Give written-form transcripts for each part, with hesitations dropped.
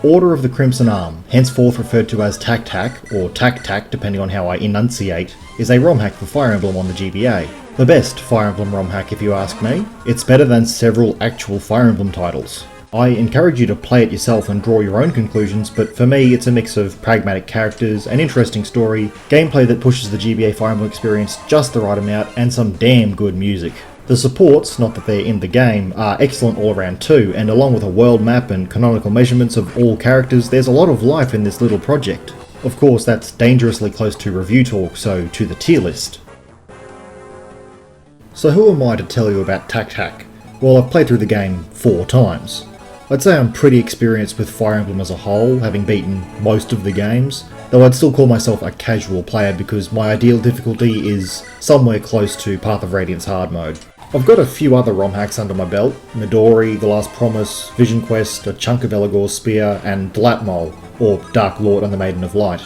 Order of the Crimson Arm, henceforth referred to as Tacthack, or Tact depending on how I enunciate, is a ROM hack for Fire Emblem on the GBA. The best Fire Emblem ROM hack if you ask me. It's better than several actual Fire Emblem titles. I encourage you to play it yourself and draw your own conclusions, but for me it's a mix of pragmatic characters, an interesting story, gameplay that pushes the GBA Fire Emblem experience just the right amount, and some damn good music. The supports, not that they're in the game, are excellent all around too, and along with a world map and canonical measurements of all characters, there's a lot of life in this little project. Of course, that's dangerously close to review talk, so to the tier list. So who am I to tell you about Tacthack? Well, I've played through the game 4 times. I'd say I'm pretty experienced with Fire Emblem as a whole, having beaten most of the games, though I'd still call myself a casual player because my ideal difficulty is somewhere close to Path of Radiance hard mode. I've got a few other ROM hacks under my belt: Midori, The Last Promise, Vision Quest, a chunk of Elagor's Spear, and Dlatmol, or Dark Lord and the Maiden of Light.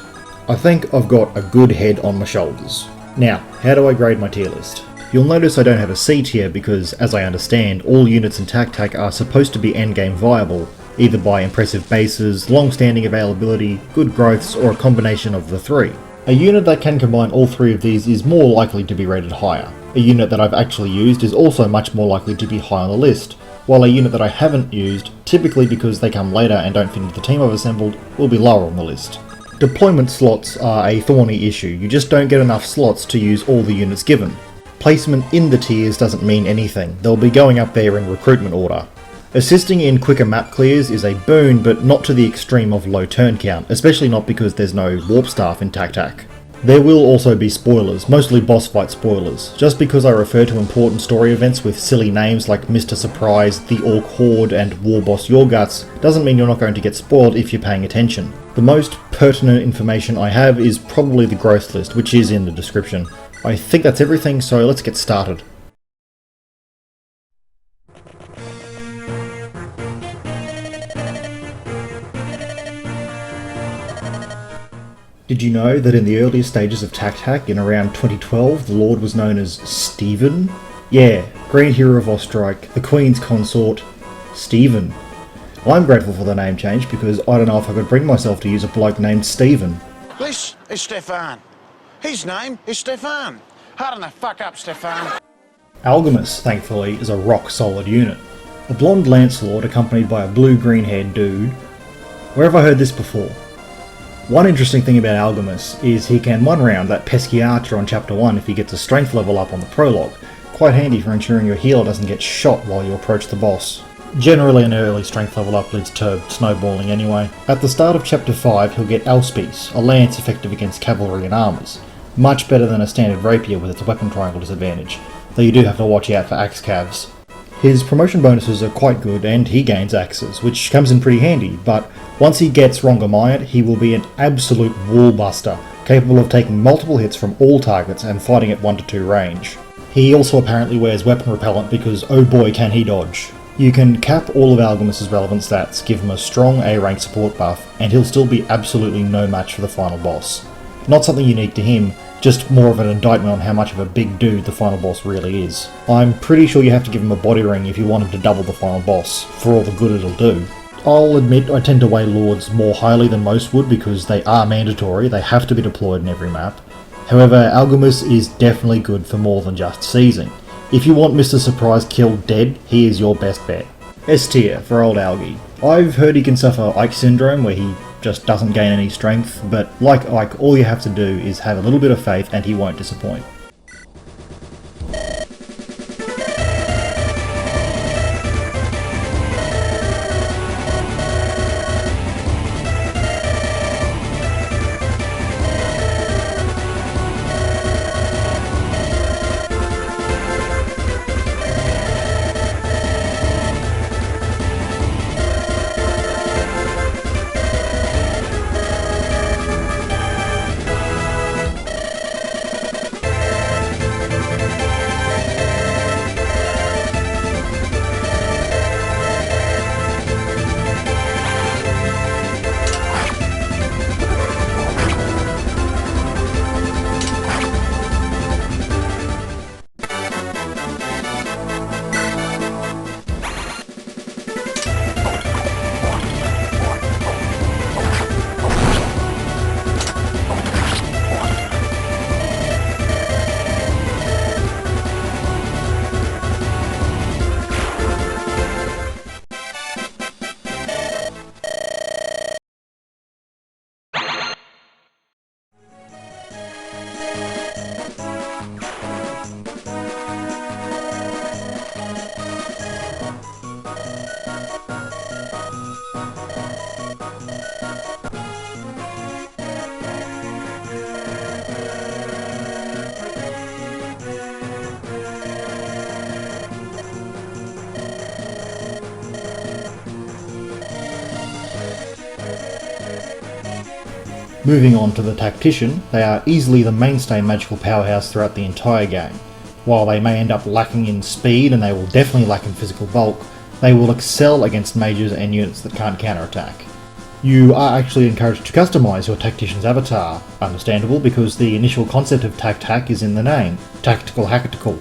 I think I've got a good head on my shoulders. Now, how do I grade my tier list? You'll notice I don't have a C tier because, as I understand, all units in Tacthack are supposed to be endgame viable, either by impressive bases, long-standing availability, good growths, or a combination of the three. A unit that can combine all three of these is more likely to be rated higher. A unit that I've actually used is also much more likely to be high on the list, while a unit that I haven't used, typically because they come later and don't fit into the team I've assembled, will be lower on the list. Deployment slots are a thorny issue. You just don't get enough slots to use all the units given. Placement in the tiers doesn't mean anything. They'll be going up there in recruitment order. Assisting in quicker map clears is a boon, but not to the extreme of low turn count, especially not because there's no warp staff in Tacthack. There will also be spoilers, mostly boss fight spoilers. Just because I refer to important story events with silly names like Mr. Surprise, the Orc Horde, and War Boss Your Guts doesn't mean you're not going to get spoiled if you're paying attention. The most pertinent information I have is probably the growth list, which is in the description. I think that's everything, so let's get started. Did you know that in the earliest stages of Tacthack, in around 2012, the Lord was known as Stephen? Yeah, Grand Hero of Ostrike, the Queen's consort, Stephen. I'm grateful for the name change because I don't know if I could bring myself to use a bloke named Stephen. This is Stefan. His name is Stefan. Harden the fuck up, Stefan. Algimas, thankfully, is a rock-solid unit. A blonde Lancelot accompanied by a blue-green-haired dude. Where have I heard this before? One interesting thing about Algimas is he can one-round that pesky archer on Chapter 1 if he gets a strength level up on the prologue. Quite handy for ensuring your healer doesn't get shot while you approach the boss. Generally an early strength level up leads to snowballing anyway. At the start of Chapter 5 he'll get Auspice, a lance effective against cavalry and armours. Much better than a standard rapier with its weapon triangle disadvantage, though you do have to watch out for axe calves. His promotion bonuses are quite good and he gains axes, which comes in pretty handy, but once he gets Rongomayat, he will be an absolute wallbuster, capable of taking multiple hits from all targets and fighting at 1 to 2 range. He also apparently wears weapon repellent because oh boy can he dodge. You can cap all of Algimas' relevant stats, give him a strong A-rank support buff, and he'll still be absolutely no match for the final boss. Not something unique to him, just more of an indictment on how much of a big dude the final boss really is. I'm pretty sure you have to give him a body ring if you want him to double the final boss, for all the good it'll do. I'll admit I tend to weigh Lords more highly than most would because they are mandatory, they have to be deployed in every map. However, Algimas is definitely good for more than just seizing. If you want Mr. Surprise killed dead, he is your best bet. S tier for old Algi. I've heard he can suffer Ike syndrome where he just doesn't gain any strength, but like Ike, all you have to do is have a little bit of faith and he won't disappoint. Moving on to the Tactician, they are easily the mainstay magical powerhouse throughout the entire game. While they may end up lacking in speed and they will definitely lack in physical bulk, they will excel against mages and units that can't counterattack. You are actually encouraged to customise your Tactician's avatar, understandable because the initial concept of Tacthack is in the name, tactical hackatical.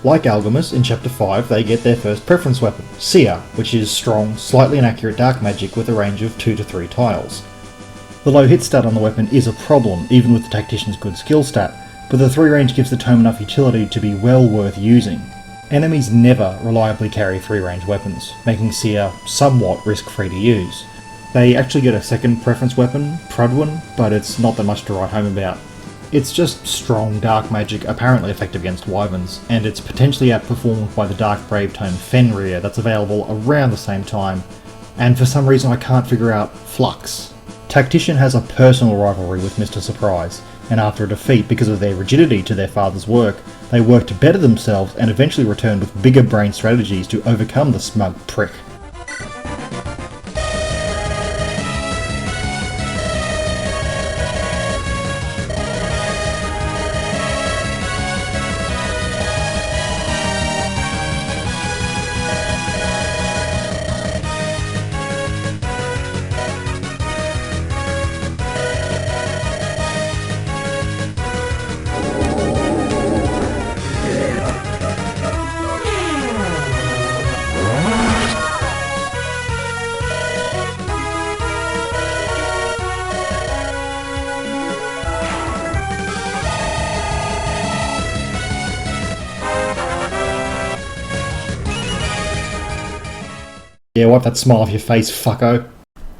Like Algimas, in Chapter 5 they get their first preference weapon, Celia, which is strong, slightly inaccurate dark magic with a range of 2 to 3 tiles. The low hit stat on the weapon is a problem, even with the Tactician's good skill stat, but the 3 range gives the tome enough utility to be well worth using. Enemies never reliably carry 3 range weapons, making Celia somewhat risk-free to use. They actually get a second preference weapon, Prudwin, but it's not that much to write home about. It's just strong dark magic, apparently effective against wyverns, and it's potentially outperformed by the Dark Brave tome Fenrir that's available around the same time, and for some reason I can't figure out Flux. Tactician has a personal rivalry with Mr. Surprise, and after a defeat because of their rigidity to their father's work, they work to better themselves and eventually return with bigger brain strategies to overcome the smug prick. Yeah, wipe that smile off your face, fucko.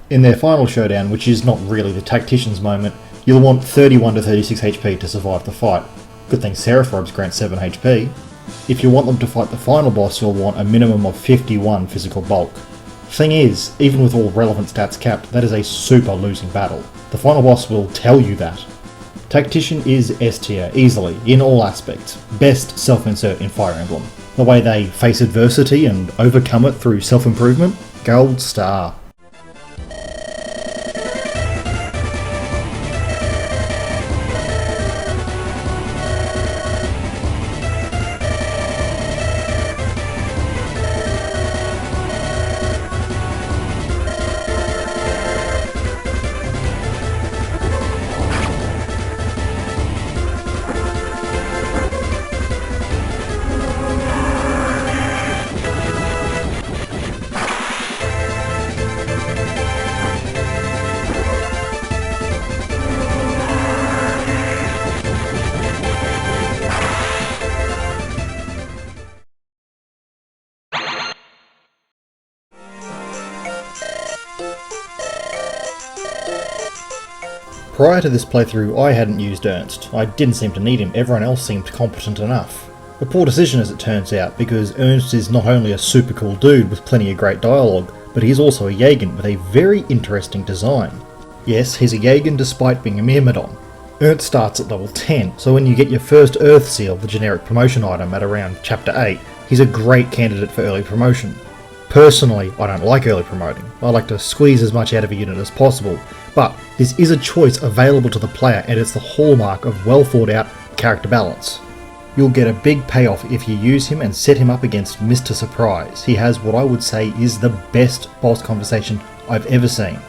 In their final showdown, which is not really the Tactician's moment, you'll want 31 to 36 HP to survive the fight. Good thing Seraphobes grant 7 HP. If you want them to fight the final boss, you'll want a minimum of 51 physical bulk. Thing is, even with all relevant stats capped, that is a super losing battle. The final boss will tell you that. Tactician is S tier, easily, in all aspects. Best self-insert in Fire Emblem. The way they face adversity and overcome it through self-improvement, gold star. Prior to this playthrough, I hadn't used Ernst. I didn't seem to need him, everyone else seemed competent enough. A poor decision as it turns out, because Ernst is not only a super cool dude with plenty of great dialogue, but he's also a Jägen with a very interesting design. Yes, he's a Jägen despite being a Myrmidon. Ernst starts at level 10, so when you get your first Earth Seal, the generic promotion item at around Chapter 8, he's a great candidate for early promotion. Personally, I don't like early promoting. I like to squeeze as much out of a unit as possible, but this is a choice available to the player and it's the hallmark of well thought out character balance. You'll get a big payoff if you use him and set him up against Mr. Surprise. He has what I would say is the best boss conversation I've ever seen.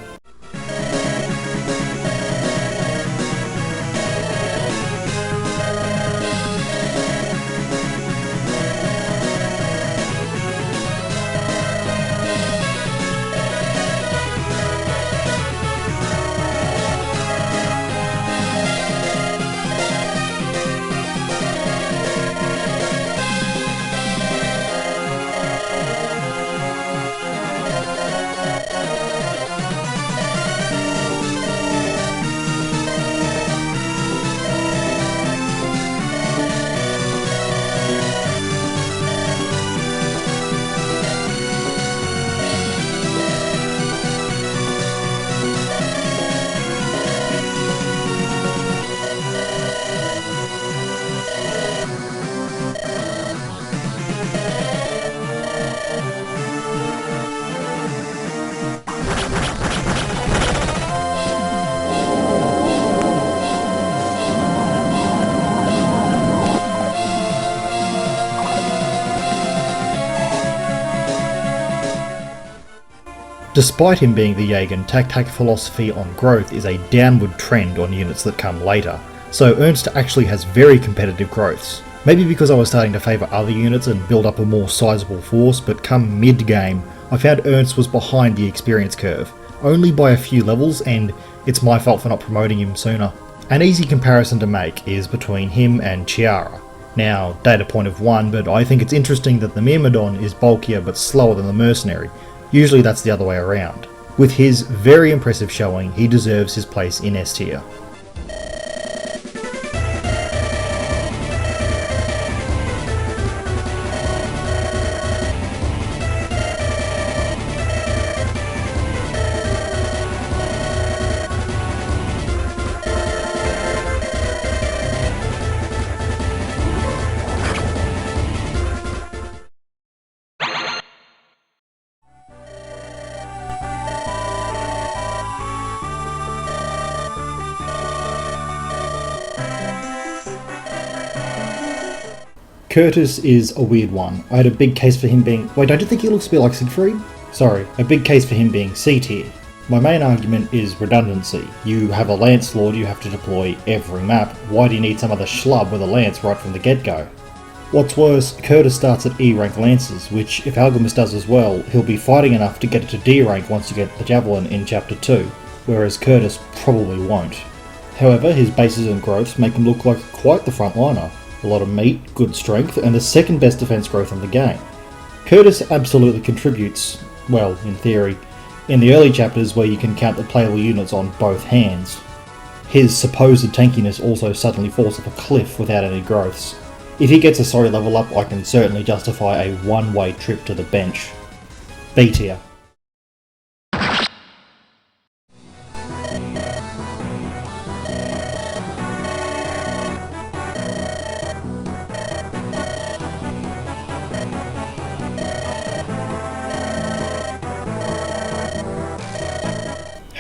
Despite him being the Jaeger, Tacthack philosophy on growth is a downward trend on units that come later, so Ernst actually has very competitive growths. Maybe because I was starting to favour other units and build up a more sizable force, but come mid-game, I found Ernst was behind the experience curve, only by a few levels, and it's my fault for not promoting him sooner. An easy comparison to make is between him and Chiara. Now, data point of 1, but I think it's interesting that the Myrmidon is bulkier but slower than the Mercenary. Usually that's the other way around. With his very impressive showing, he deserves his place in S tier. Kurtis is a weird one. I had a big case for him being... Wait, don't you think he looks a bit like Siegfried? Sorry, a big case for him being C tier. My main argument is redundancy. You have a Lance Lord you have to deploy every map. Why do you need some other schlub with a lance right from the get-go? What's worse, Kurtis starts at E rank lances, which if Algimas does as well, he'll be fighting enough to get it to D rank once you get the Javelin in Chapter 2, whereas Kurtis probably won't. However, his bases and growths make him look like quite the frontliner. A lot of meat, good strength, and the second best defense growth in the game. Kurtis absolutely contributes, well, in theory, in the early chapters where you can count the playable units on both hands. His supposed tankiness also suddenly falls off a cliff without any growths. If he gets a sorry level up, I can certainly justify a one-way trip to the bench. B tier.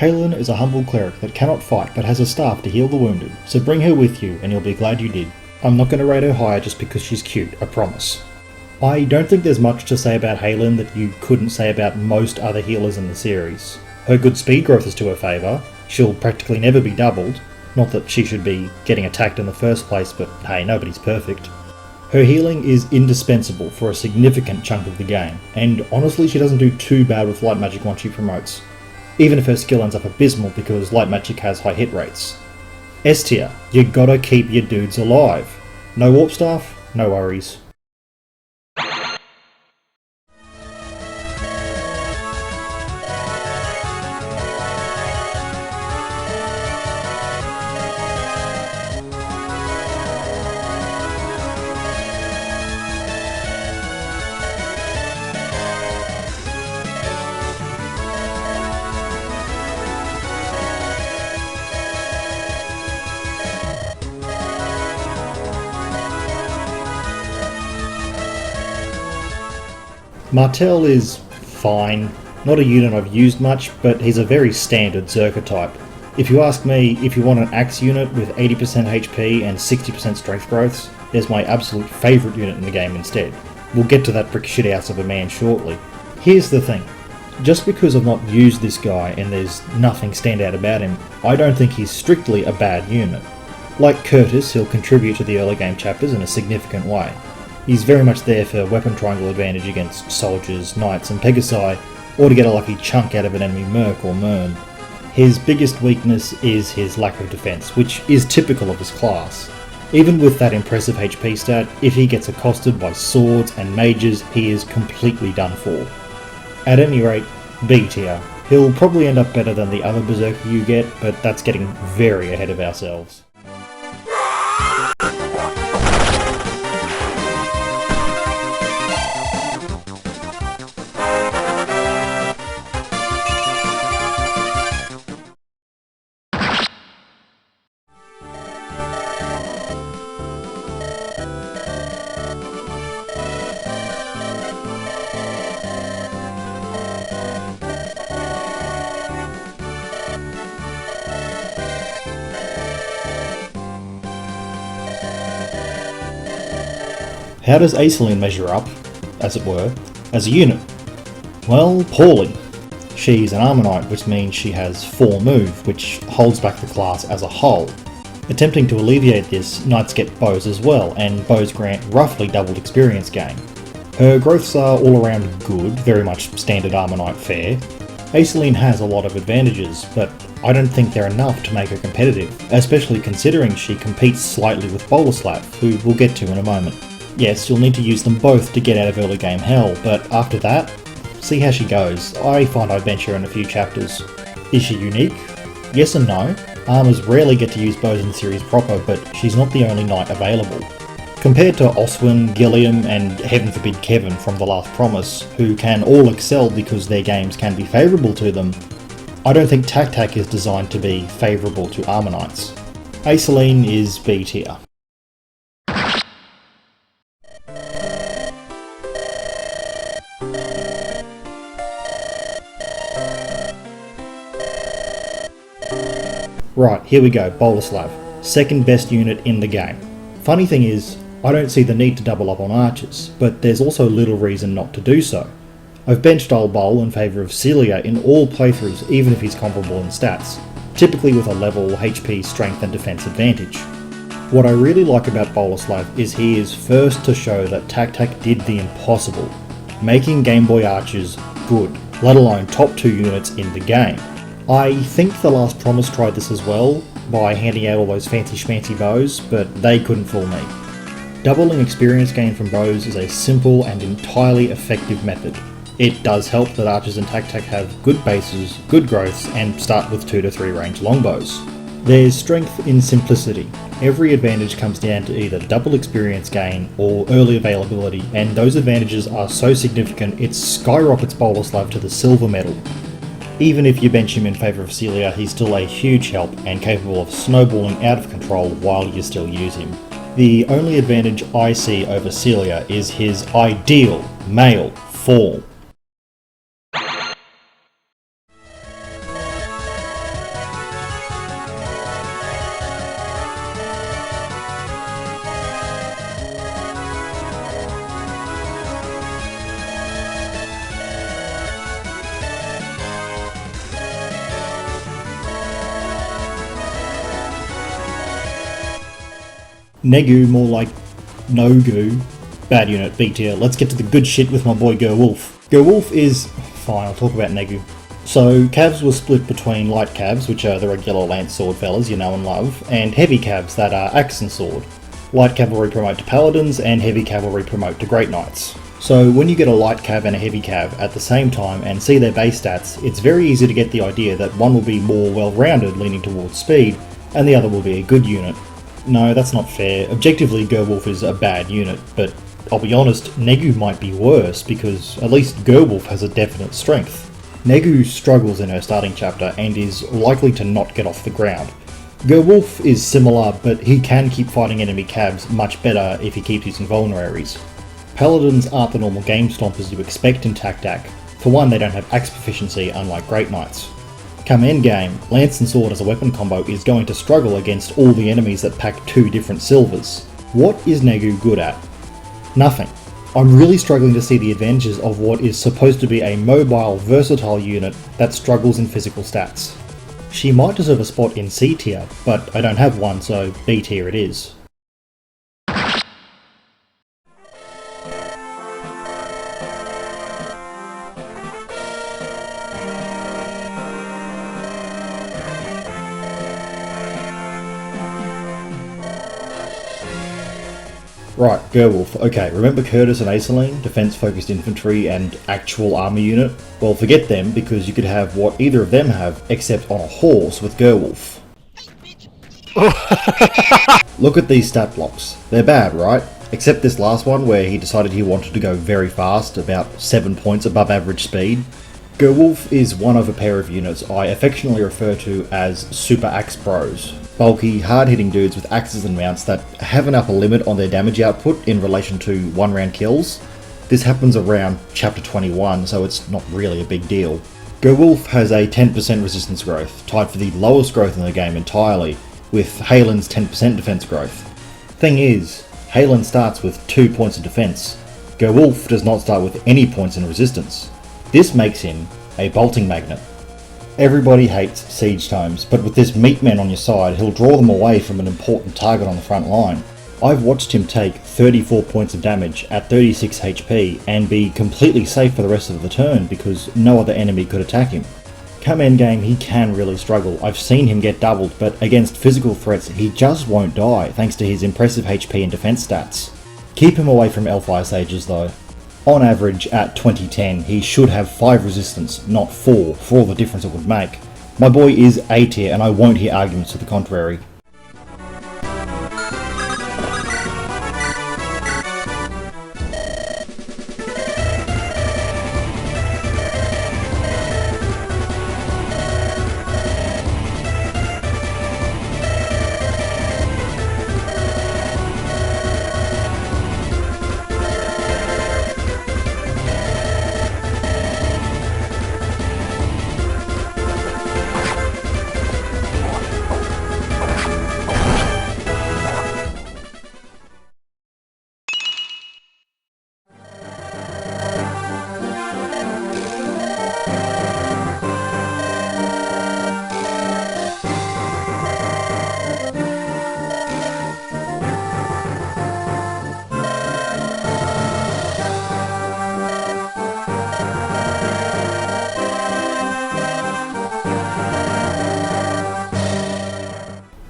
Haylyn is a humble cleric that cannot fight but has a staff to heal the wounded, so bring her with you and you'll be glad you did. I'm not going to rate her higher just because she's cute, I promise. I don't think there's much to say about Haylyn that you couldn't say about most other healers in the series. Her good speed growth is to her favour, she'll practically never be doubled, not that she should be getting attacked in the first place, but hey, nobody's perfect. Her healing is indispensable for a significant chunk of the game, and honestly she doesn't do too bad with light magic once she promotes. Even if her skill ends up abysmal because light magic has high hit rates. S tier, you gotta keep your dudes alive. No warp staff, no worries. Martel is fine, not a unit I've used much, but he's a very standard Zerker type. If you ask me, if you want an axe unit with 80% HP and 60% strength growths, there's my absolute favourite unit in the game instead. We'll get to that brick shithouse of a man shortly. Here's the thing, just because I've not used this guy and there's nothing stand out about him, I don't think he's strictly a bad unit. Like Kurtis, he'll contribute to the early game chapters in a significant way. He's very much there for weapon triangle advantage against soldiers, knights and pegasi, or to get a lucky chunk out of an enemy merc or mern. His biggest weakness is his lack of defense, which is typical of his class. Even with that impressive HP stat, if he gets accosted by swords and mages, he is completely done for. At any rate, B tier. He'll probably end up better than the other berserker you get, but that's getting very ahead of ourselves. How does Aceline measure up, as it were, as a unit? Well, poorly. She's an Armor Knight, which means she has 4 move, which holds back the class as a whole. Attempting to alleviate this, Knights get bows as well, and bows grant roughly doubled experience gain. Her growths are all around good, very much standard Armor Knight fare. Aceline has a lot of advantages, but I don't think they're enough to make her competitive, especially considering she competes slightly with Boleslav, who we'll get to in a moment. Yes, you'll need to use them both to get out of early game hell, but after that, see how she goes. I find I'd bench her in a few chapters. Is she unique? Yes and no. Armors rarely get to use bows in the series proper, but she's not the only knight available. Compared to Oswin, Gilliam, and heaven forbid Kevin from The Last Promise, who can all excel because their games can be favourable to them, I don't think Tacthack is designed to be favourable to Armor Knights. Aceline is B tier. Right, here we go, Boleslav. Second best unit in the game. Funny thing is, I don't see the need to double up on archers, but there's also little reason not to do so. I've benched old Bol in favour of Celia in all playthroughs, even if he's comparable in stats, typically with a level HP, strength and defence advantage. What I really like about Boleslav is he is first to show that Tacthack did the impossible, making Game Boy archers good, let alone top 2 units in the game. I think The Last Promise tried this as well, by handing out all those fancy schmancy bows, but they couldn't fool me. Doubling experience gain from bows is a simple and entirely effective method. It does help that archers in Tacthack have good bases, good growths, and start with 2 to 3 range longbows. There's strength in simplicity. Every advantage comes down to either double experience gain or early availability, and those advantages are so significant it skyrockets Boleslav to the silver medal. Even if you bench him in favour of Celia, he's still a huge help and capable of snowballing out of control while you still use him. The only advantage I see over Celia is his ideal male form. Negu, more like Negu. Bad unit, B tier. Let's get to the good shit with my boy Gerwulf. Gerwulf is... fine, I'll talk about Negu. So, Cavs were split between light Cavs, which are the regular lance sword fellas you know and love, and heavy Cavs that are axe and sword. Light cavalry promote to paladins, and heavy cavalry promote to great knights. So when you get a light cav and a heavy cav at the same time and see their base stats, it's very easy to get the idea that one will be more well-rounded, leaning towards speed, and the other will be a good unit. No, that's not fair. Objectively, Gerwulf is a bad unit, but I'll be honest, Negu might be worse because at least Gerwulf has a definite strength. Negu struggles in her starting chapter and is likely to not get off the ground. Gerwulf is similar, but he can keep fighting enemy cavs much better if he keeps using vulneraries. Paladins aren't the normal game stompers you expect in Tacthack. For one, they don't have axe proficiency unlike Great Knights. Come endgame, Lance and Sword as a weapon combo is going to struggle against all the enemies that pack 2 different silvers. What is Negu good at? Nothing. I'm really struggling to see the advantages of what is supposed to be a mobile, versatile unit that struggles in physical stats. She might deserve a spot in C tier, but I don't have one, so B tier it is. Right, Gerwulf. Okay, remember Kurtis and Aceline, defense-focused infantry and actual army unit? Well, forget them, because you could have what either of them have, except on a horse with Gerwulf. Look at these stat blocks. They're bad, right? Except this last one, where he decided he wanted to go very fast, about 7 points above average speed. Gerwulf is one of a pair of units I affectionately refer to as Super Axe Bros. Bulky, hard-hitting dudes with axes and mounts that have an upper limit on their damage output in relation to one-round kills. This happens around chapter 21, so it's not really a big deal. Gerwulf has a 10% resistance growth, tied for the lowest growth in the game entirely, with Haylyn's 10% defense growth. Thing is, Haylyn starts with 2 points of defense. Gerwulf does not start with any points in resistance. This makes him a bolting magnet. Everybody hates siege tomes, but with this meatman on your side, he'll draw them away from an important target on the front line. I've watched him take 34 points of damage at 36 HP and be completely safe for the rest of the turn because no other enemy could attack him. Come endgame, he can really struggle. I've seen him get doubled, but against physical threats he just won't die thanks to his impressive HP and defense stats. Keep him away from Elf Ice Sages though. On average, at 2010, he should have 5 resistance, not 4, for all the difference it would make. My boy is A tier and I won't hear arguments to the contrary.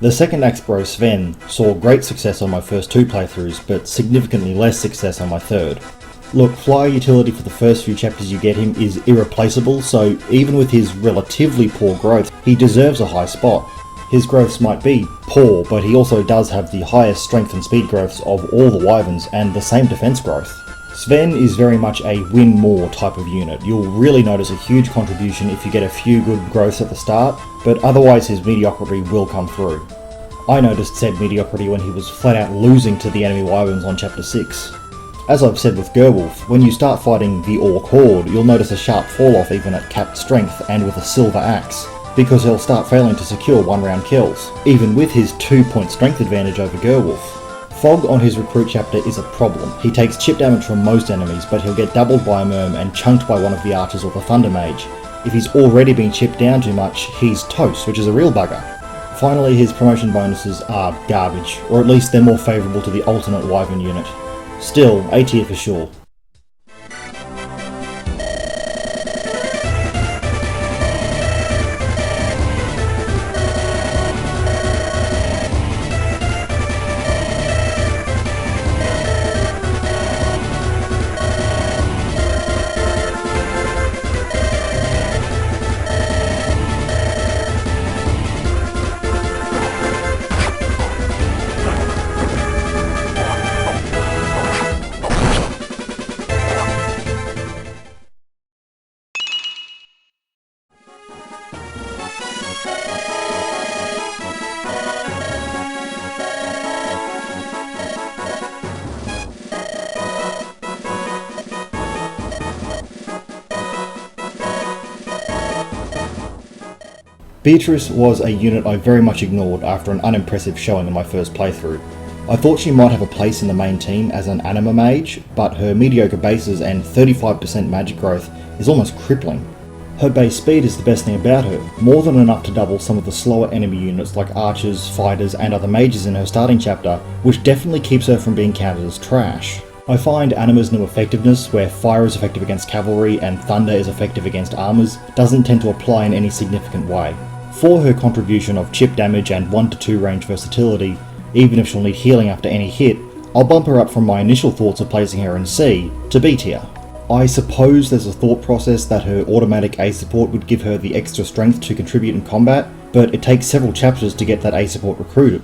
The second axe bro, Sven, saw great success on my first 2 playthroughs, but significantly less success on my third. Look, flyer utility for the first few chapters you get him is irreplaceable, so even with his relatively poor growth, he deserves a high spot. His growths might be poor, but he also does have the highest strength and speed growths of all the wyverns and the same defense growth. Sven is very much a win more type of unit. You'll really notice a huge contribution if you get a few good growths at the start, but otherwise his mediocrity will come through. I noticed said mediocrity when he was flat out losing to the enemy wyverns on chapter 6. As I've said with Gerwulf, when you start fighting the Orc Horde, you'll notice a sharp fall off even at capped strength and with a silver axe, because he'll start failing to secure 1-round kills, even with his 2-point strength advantage over Gerwulf. Fog on his recruit chapter is a problem. He takes chip damage from most enemies, but he'll get doubled by a Merm and chunked by one of the archers or the Thunder Mage. If he's already been chipped down too much, he's toast, which is a real bugger. Finally, his promotion bonuses are garbage, or at least they're more favourable to the alternate wyvern unit. Still, A tier for sure. Beatrice was a unit I very much ignored after an unimpressive showing in my first playthrough. I thought she might have a place in the main team as an anima mage, but her mediocre bases and 35% magic growth is almost crippling. Her base speed is the best thing about her, more than enough to double some of the slower enemy units like archers, fighters and other mages in her starting chapter, which definitely keeps her from being counted as trash. I find Anima's new effectiveness, where fire is effective against cavalry and thunder is effective against armors, doesn't tend to apply in any significant way. For her contribution of chip damage and 1 to 2 range versatility, even if she'll need healing after any hit, I'll bump her up from my initial thoughts of placing her in C to B tier. I suppose there's a thought process that her automatic A support would give her the extra strength to contribute in combat, but it takes several chapters to get that A support recruited.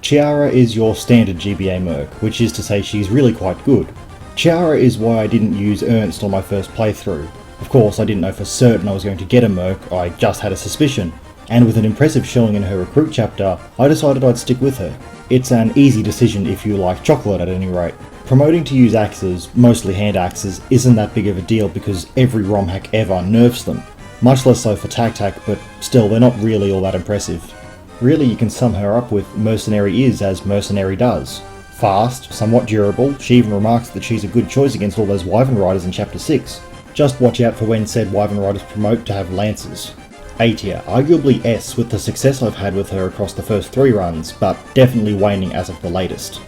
Chiara is your standard GBA merc, which is to say she's really quite good. Chiara is why I didn't use Ernst on my first playthrough. Of course, I didn't know for certain I was going to get a merc, I just had a suspicion. and with an impressive showing in her recruit chapter, I decided I'd stick with her. It's an easy decision if you like chocolate at any rate. Promoting to use axes, mostly hand axes, isn't that big of a deal because every ROM hack ever nerfs them. Much less so for Tacthack, but still they're not really all that impressive. Really, you can sum her up with Mercenary is as Mercenary does. Fast, somewhat durable, she even remarks that she's a good choice against all those Wyvern Riders in Chapter 6. Just watch out for when said Wyvern Riders promote to have Lancers. A tier, arguably S with the success I've had with her across the first 3 runs, but definitely waning as of the latest.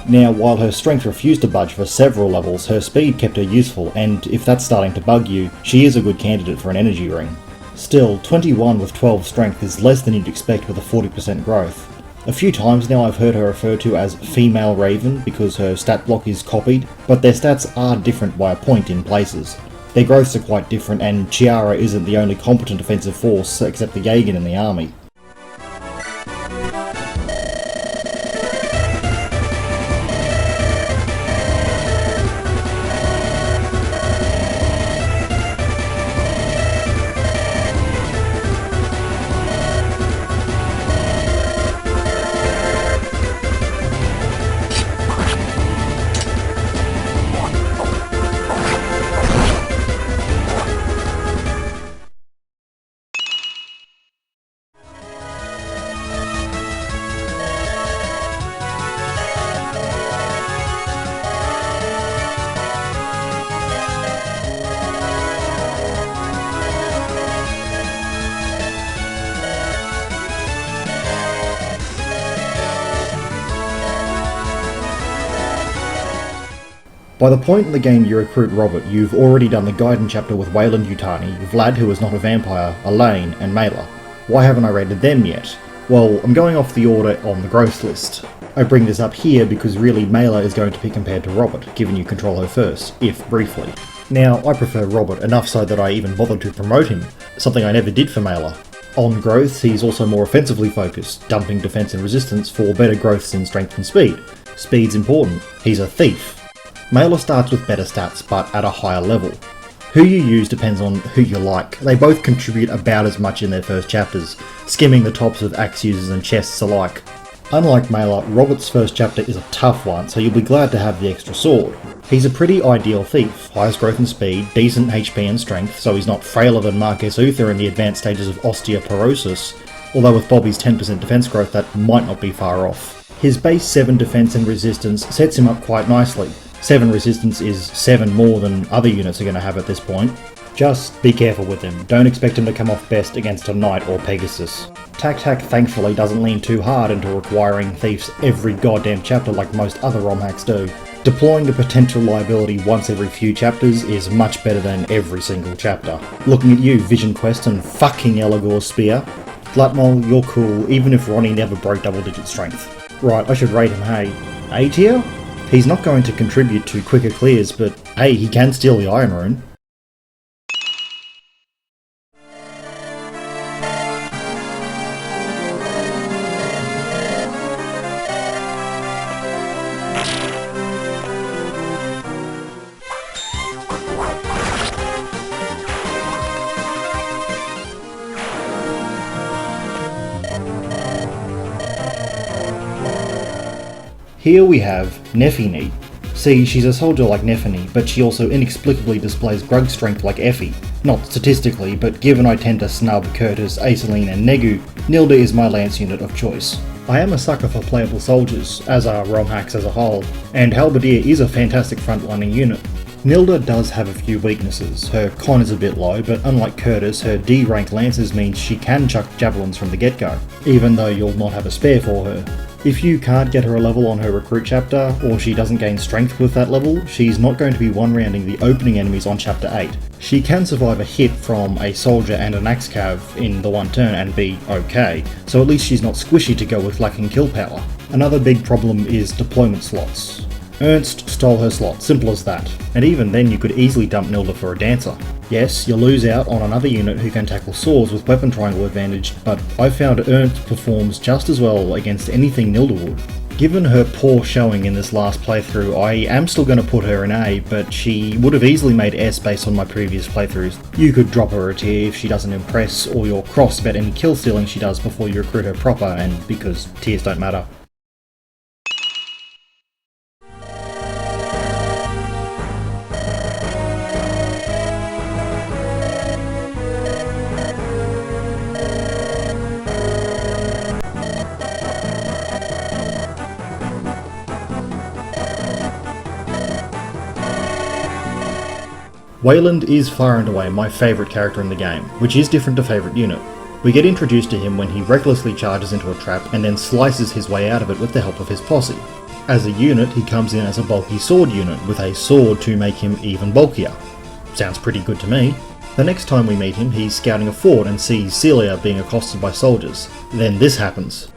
Now, while her strength refused to budge for several levels, her speed kept her useful, and if that's starting to bug you, she is a good candidate for an energy ring. Still, 21 with 12 strength is less than you'd expect with a 40% growth. A few times now I've heard her referred to as Female Raven because her stat block is copied, but their stats are different by a point in places. Their growths are quite different, and Chiara isn't the only competent offensive force except the Jaeger in the army. By the point in the game you recruit Robert, you've already done the Gaiden chapter with Wayland Yutani, Vlad who is not a vampire, Elaine, and Mela. Why haven't I rated them yet? Well, I'm going off the order on the growth list. I bring this up here because really Mela is going to be compared to Robert, given you control her first, if briefly. Now, I prefer Robert enough so that I even bothered to promote him, something I never did for Mela. On growth, he's also more offensively focused, dumping defense and resistance for better growths in strength and speed. Speed's important, he's a thief. Mela starts with better stats, but at a higher level. Who you use depends on who you like. They both contribute about as much in their first chapters, skimming the tops of axe users and chests alike. Unlike Mela, Robert's first chapter is a tough one, so you'll be glad to have the extra sword. He's a pretty ideal thief, highest growth and speed, decent HP and strength, so he's not frailer than Marques Uther in the advanced stages of osteoporosis, although with Bobby's 10% defense growth that might not be far off. His base 7 defense and resistance sets him up quite nicely. 7 resistance is 7 more than other units are going to have at this point. Just be careful with him, don't expect him to come off best against a Knight or Pegasus. Tacthack thankfully doesn't lean too hard into requiring thieves every goddamn chapter like most other ROM hacks do. Deploying a potential liability once every few chapters is much better than every single chapter. Looking at you, Vision Quest and fucking Elagor's Spear. Flatmole, you're cool, even if Ronnie never broke double-digit strength. Right, I should rate him, hey. A tier? He's not going to contribute to quicker clears, but hey, he can steal the Iron Rune. Here we have Nefini. See, she's a soldier like Nefini, but she also inexplicably displays grug strength like Effie. Not statistically, but given I tend to snub Kurtis, Aceline and Negu, Nilda is my lance unit of choice. I am a sucker for playable soldiers, as are ROM hacks as a whole, and Halberdier is a fantastic frontlining unit. Nilda does have a few weaknesses. Her con is a bit low, but unlike Kurtis, her D rank lances means she can chuck javelins from the get-go, even though you'll not have a spare for her. If you can't get her a level on her recruit chapter, or she doesn't gain strength with that level, she's not going to be one-rounding the opening enemies on chapter 8. She can survive a hit from a soldier and an axe cav in the one turn and be okay, so at least she's not squishy to go with lacking kill power. Another big problem is deployment slots. Ernst stole her slot, simple as that, and even then you could easily dump Nilda for a dancer. Yes, you lose out on another unit who can tackle swords with weapon triangle advantage, but I found Ernst performs just as well against anything Nilda would. Given her poor showing in this last playthrough, I am still going to put her in A, but she would have easily made S based on my previous playthroughs. You could drop her a tier if she doesn't impress, or you're cross about any kill stealing she does before you recruit her proper, and because tiers don't matter. Wayland is far and away my favourite character in the game, which is different to favourite unit. We get introduced to him when he recklessly charges into a trap and then slices his way out of it with the help of his posse. As a unit, he comes in as a bulky sword unit, with a sword to make him even bulkier. Sounds pretty good to me. The next time we meet him, he's scouting a fort and sees Celia being accosted by soldiers. Then this happens.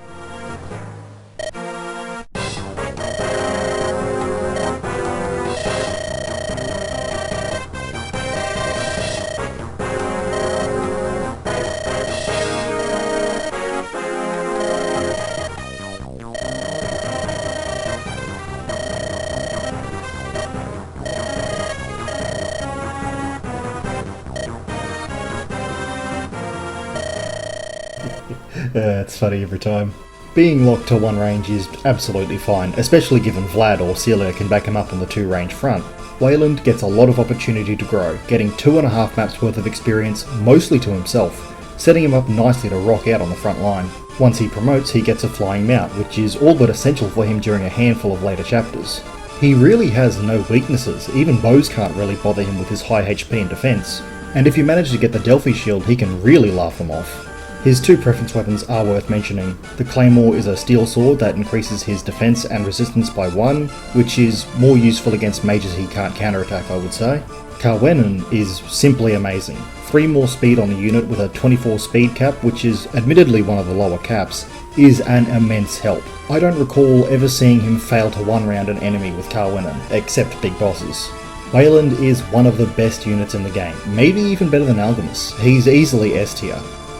It's funny every time. Being locked to one range is absolutely fine, especially given Vlad or Celia can back him up on the 2-range front. Wayland gets a lot of opportunity to grow, getting 2.5 maps worth of experience, mostly to himself, setting him up nicely to rock out on the front line. Once he promotes, he gets a flying mount, which is all but essential for him during a handful of later chapters. He really has no weaknesses, even bows can't really bother him with his high HP and defense, and if you manage to get the Delphi shield, he can really laugh them off. His 2 preference weapons are worth mentioning. The Claymore is a steel sword that increases his defense and resistance by 1, which is more useful against mages he can't counterattack, I would say. Carwenan is simply amazing. 3 more speed on the unit with a 24 speed cap, which is admittedly one of the lower caps, is an immense help. I don't recall ever seeing him fail to one-round an enemy with Carwenan, except big bosses. Wayland is one of the best units in the game, maybe even better than Algimas. He's easily S tier.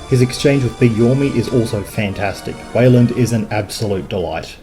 His exchange with Big Yormi is also fantastic. Wayland is an absolute delight.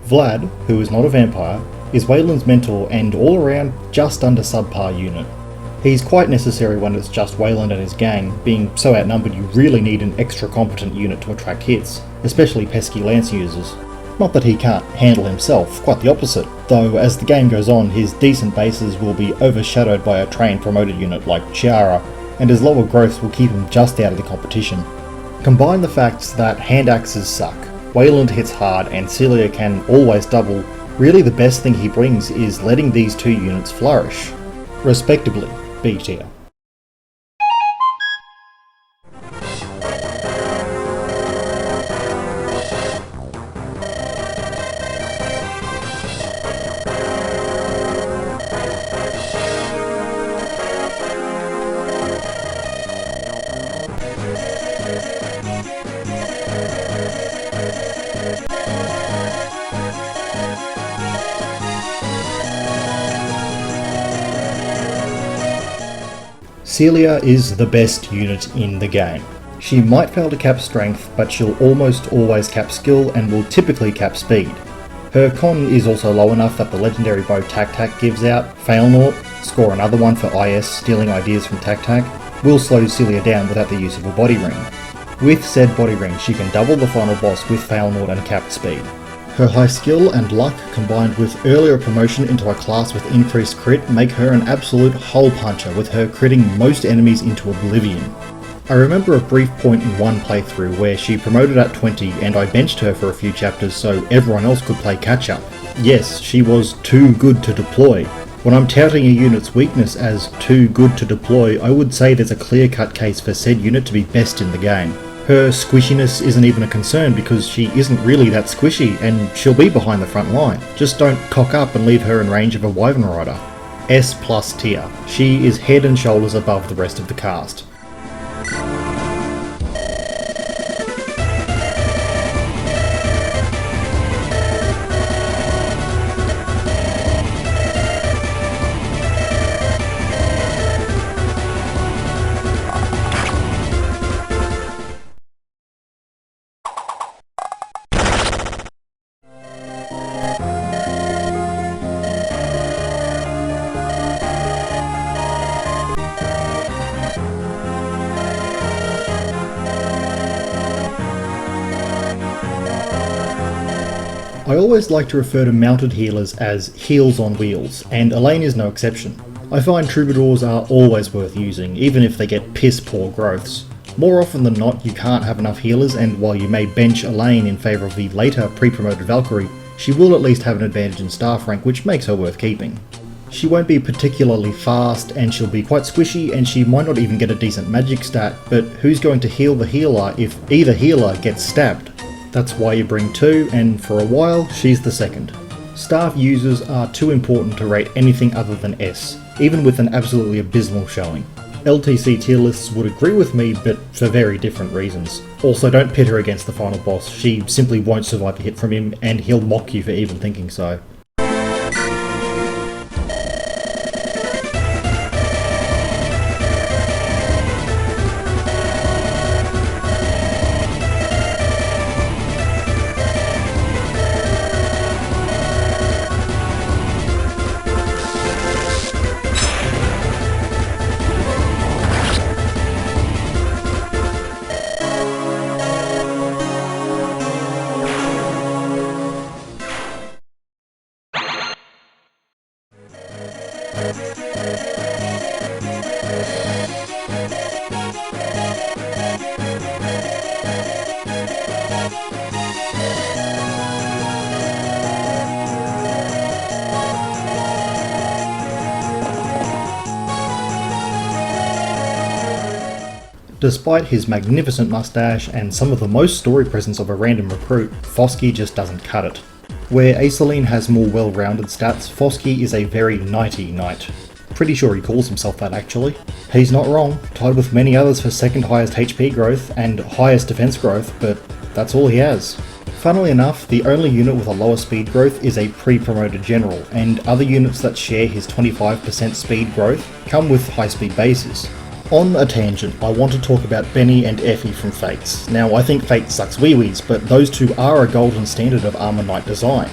Vlad, who is not a vampire, is Wayland's mentor and all-around just under subpar unit. He's quite necessary when it's just Wayland and his gang. Being so outnumbered, you really need an extra competent unit to attract hits, especially pesky lance users. Not that he can't handle himself, quite the opposite, though as the game goes on his decent bases will be overshadowed by a trained promoted unit like Chiara, and his lower growths will keep him just out of the competition. Combine the facts that hand axes suck, Wayland hits hard, and Celia can always double. Really the best thing he brings is letting these 2 units flourish. Respectively, B tier. Celia is the best unit in the game. She might fail to cap strength, but she'll almost always cap skill and will typically cap speed. Her con is also low enough that the legendary bow Tacthack gives out, fail naught, score another one for IS stealing ideas from Tacthack, will slow Celia down without the use of a body ring. With said body ring, she can double the final boss with fail naught and capped speed. Her high skill and luck, combined with earlier promotion into a class with increased crit, make her an absolute hole puncher, with her critting most enemies into oblivion. I remember a brief point in one playthrough where she promoted at 20 and I benched her for a few chapters so everyone else could play catch up. Yes, she was too good to deploy. When I'm touting a unit's weakness as too good to deploy, I would say there's a clear-cut case for said unit to be best in the game. Her squishiness isn't even a concern because she isn't really that squishy and she'll be behind the front line. Just don't cock up and leave her in range of a Wyvern Rider. S+ tier. She is head and shoulders above the rest of the cast. I always like to refer to mounted healers as heals on wheels, and Elaine is no exception. I find troubadours are always worth using, even if they get piss poor growths. More often than not, you can't have enough healers, and while you may bench Elaine in favour of the later pre-promoted Valkyrie, she will at least have an advantage in staff rank, which makes her worth keeping. She won't be particularly fast, and she'll be quite squishy, and she might not even get a decent magic stat, but who's going to heal the healer if either healer gets stabbed? That's why you bring two, and for a while, she's the second. Staff users are too important to rate anything other than S, even with an absolutely abysmal showing. LTC tier lists would agree with me, but for very different reasons. Also, don't pit her against the final boss, she simply won't survive a hit from him, and he'll mock you for even thinking so. Despite his magnificent mustache and some of the most story presence of a random recruit, Foskey just doesn't cut it. Where Aceline has more well-rounded stats, Foskey is a very knighty knight. Pretty sure he calls himself that actually. He's not wrong, tied with many others for second highest HP growth and highest defense growth, but that's all he has. Funnily enough, the only unit with a lower speed growth is a pre-promoted general, and other units that share his 25% speed growth come with high speed bases. On a tangent, I want to talk about Benny and Effie from Fates. Now, I think Fate sucks wee-wees, but those two are a golden standard of Armor Knight design.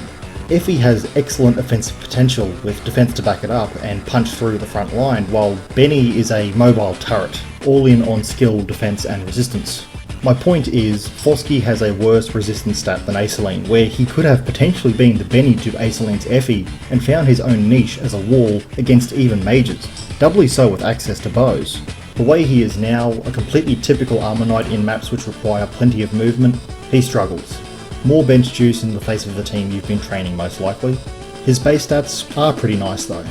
Effie has excellent offensive potential with defense to back it up and punch through the front line, while Benny is a mobile turret, all in on skill, defense and resistance. My point is, Foskey has a worse resistance stat than Aceline, where he could have potentially been the Benny to Aceline's Effie and found his own niche as a wall against even mages, doubly so with access to bows. The way he is now, a completely typical Armor Knight in maps which require plenty of movement, he struggles. More bench juice in the face of the team you've been training most likely. His base stats are pretty nice though.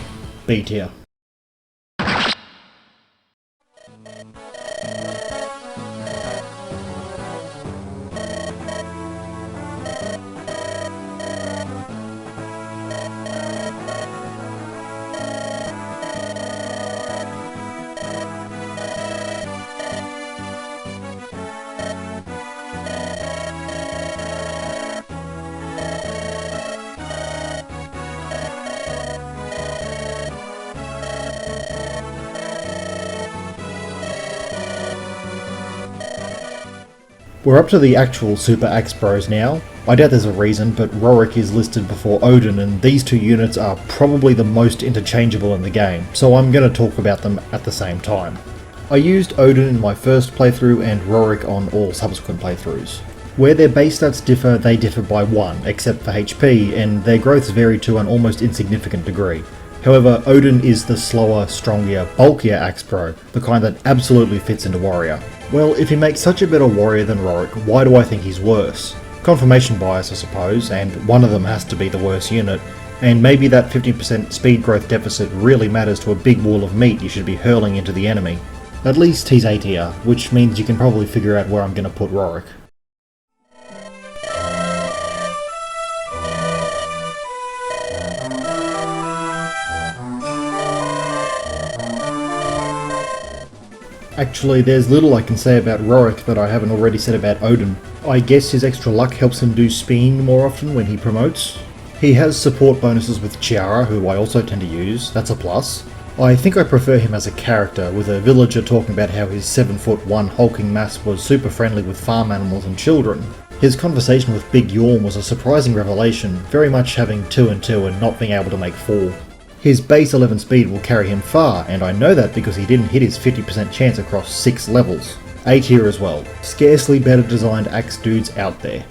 B tier. We're up to the actual Super Axe Bros now. I doubt there's a reason, but Rorick is listed before Odin, and these two units are probably the most interchangeable in the game, so I'm going to talk about them at the same time. I used Odin in my first playthrough and Rorick on all subsequent playthroughs. Where their base stats differ, they differ by 1, except for HP, and their growths vary to an almost insignificant degree. However, Odin is the slower, stronger, bulkier axe pro, the kind that absolutely fits into warrior. Well, if he makes such a better warrior than Rorick, why do I think he's worse? Confirmation bias, I suppose, and one of them has to be the worst unit, and maybe that 50% speed growth deficit really matters to a big wall of meat you should be hurling into the enemy. At least he's A tier, which means you can probably figure out where I'm going to put Rorick. Actually, there's little I can say about Rorick that I haven't already said about Odin. I guess his extra luck helps him do spinning more often when he promotes. He has support bonuses with Chiara, who I also tend to use, that's a plus. I think I prefer him as a character, with a villager talking about how his 7'1" hulking mass was super friendly with farm animals and children. His conversation with Big Yorm was a surprising revelation, very much having 2 and 2 and not being able to make 4. His base 11 speed will carry him far, and I know that because he didn't hit his 50% chance across 6 levels. A tier as well. Scarcely better designed axe dudes out there.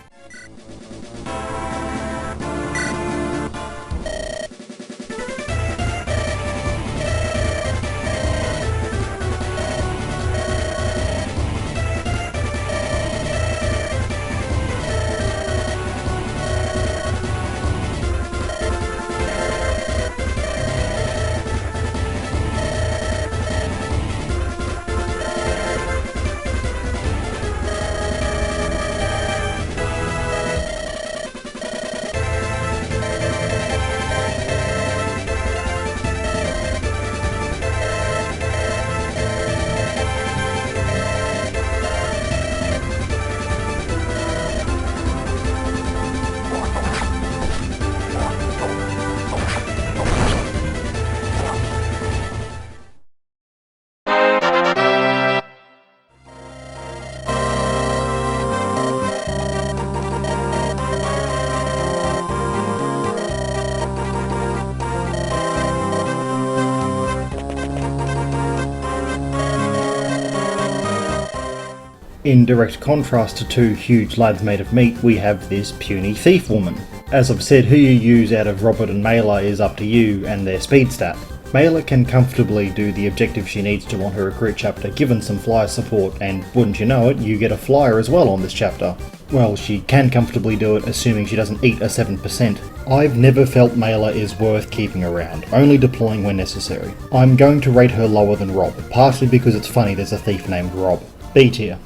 In direct contrast to two huge lads made of meat, we have this puny thief woman. As I've said, who you use out of Robert and Mela is up to you and their speed stat. Mela can comfortably do the objective she needs to on her recruit chapter given some flyer support, and wouldn't you know it, you get a flyer as well on this chapter. Well, she can comfortably do it assuming she doesn't eat a 7%. I've never felt Mela is worth keeping around, only deploying when necessary. I'm going to rate her lower than Rob, partially because it's funny there's a thief named Rob. B tier.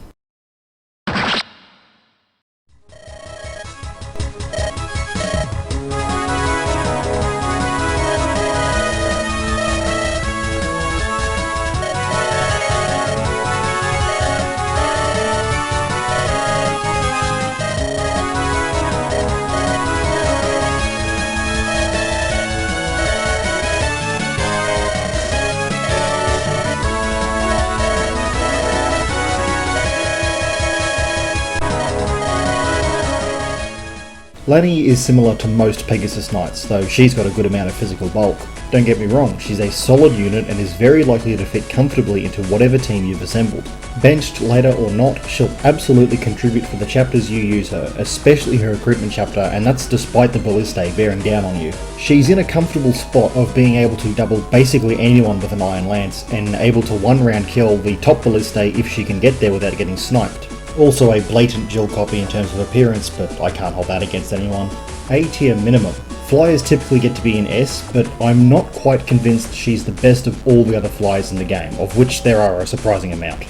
Lanny is similar to most Pegasus Knights, though she's got a good amount of physical bulk. Don't get me wrong, she's a solid unit and is very likely to fit comfortably into whatever team you've assembled. Benched later or not, she'll absolutely contribute for the chapters you use her, especially her recruitment chapter, and that's despite the Ballistae bearing down on you. She's in a comfortable spot of being able to double basically anyone with an Iron Lance, and able to one round kill the top Ballistae if she can get there without getting sniped. Also a blatant Jill copy in terms of appearance, but I can't hold that against anyone. A tier minimum. Flyers typically get to be in S, but I'm not quite convinced she's the best of all the other flyers in the game, of which there are a surprising amount.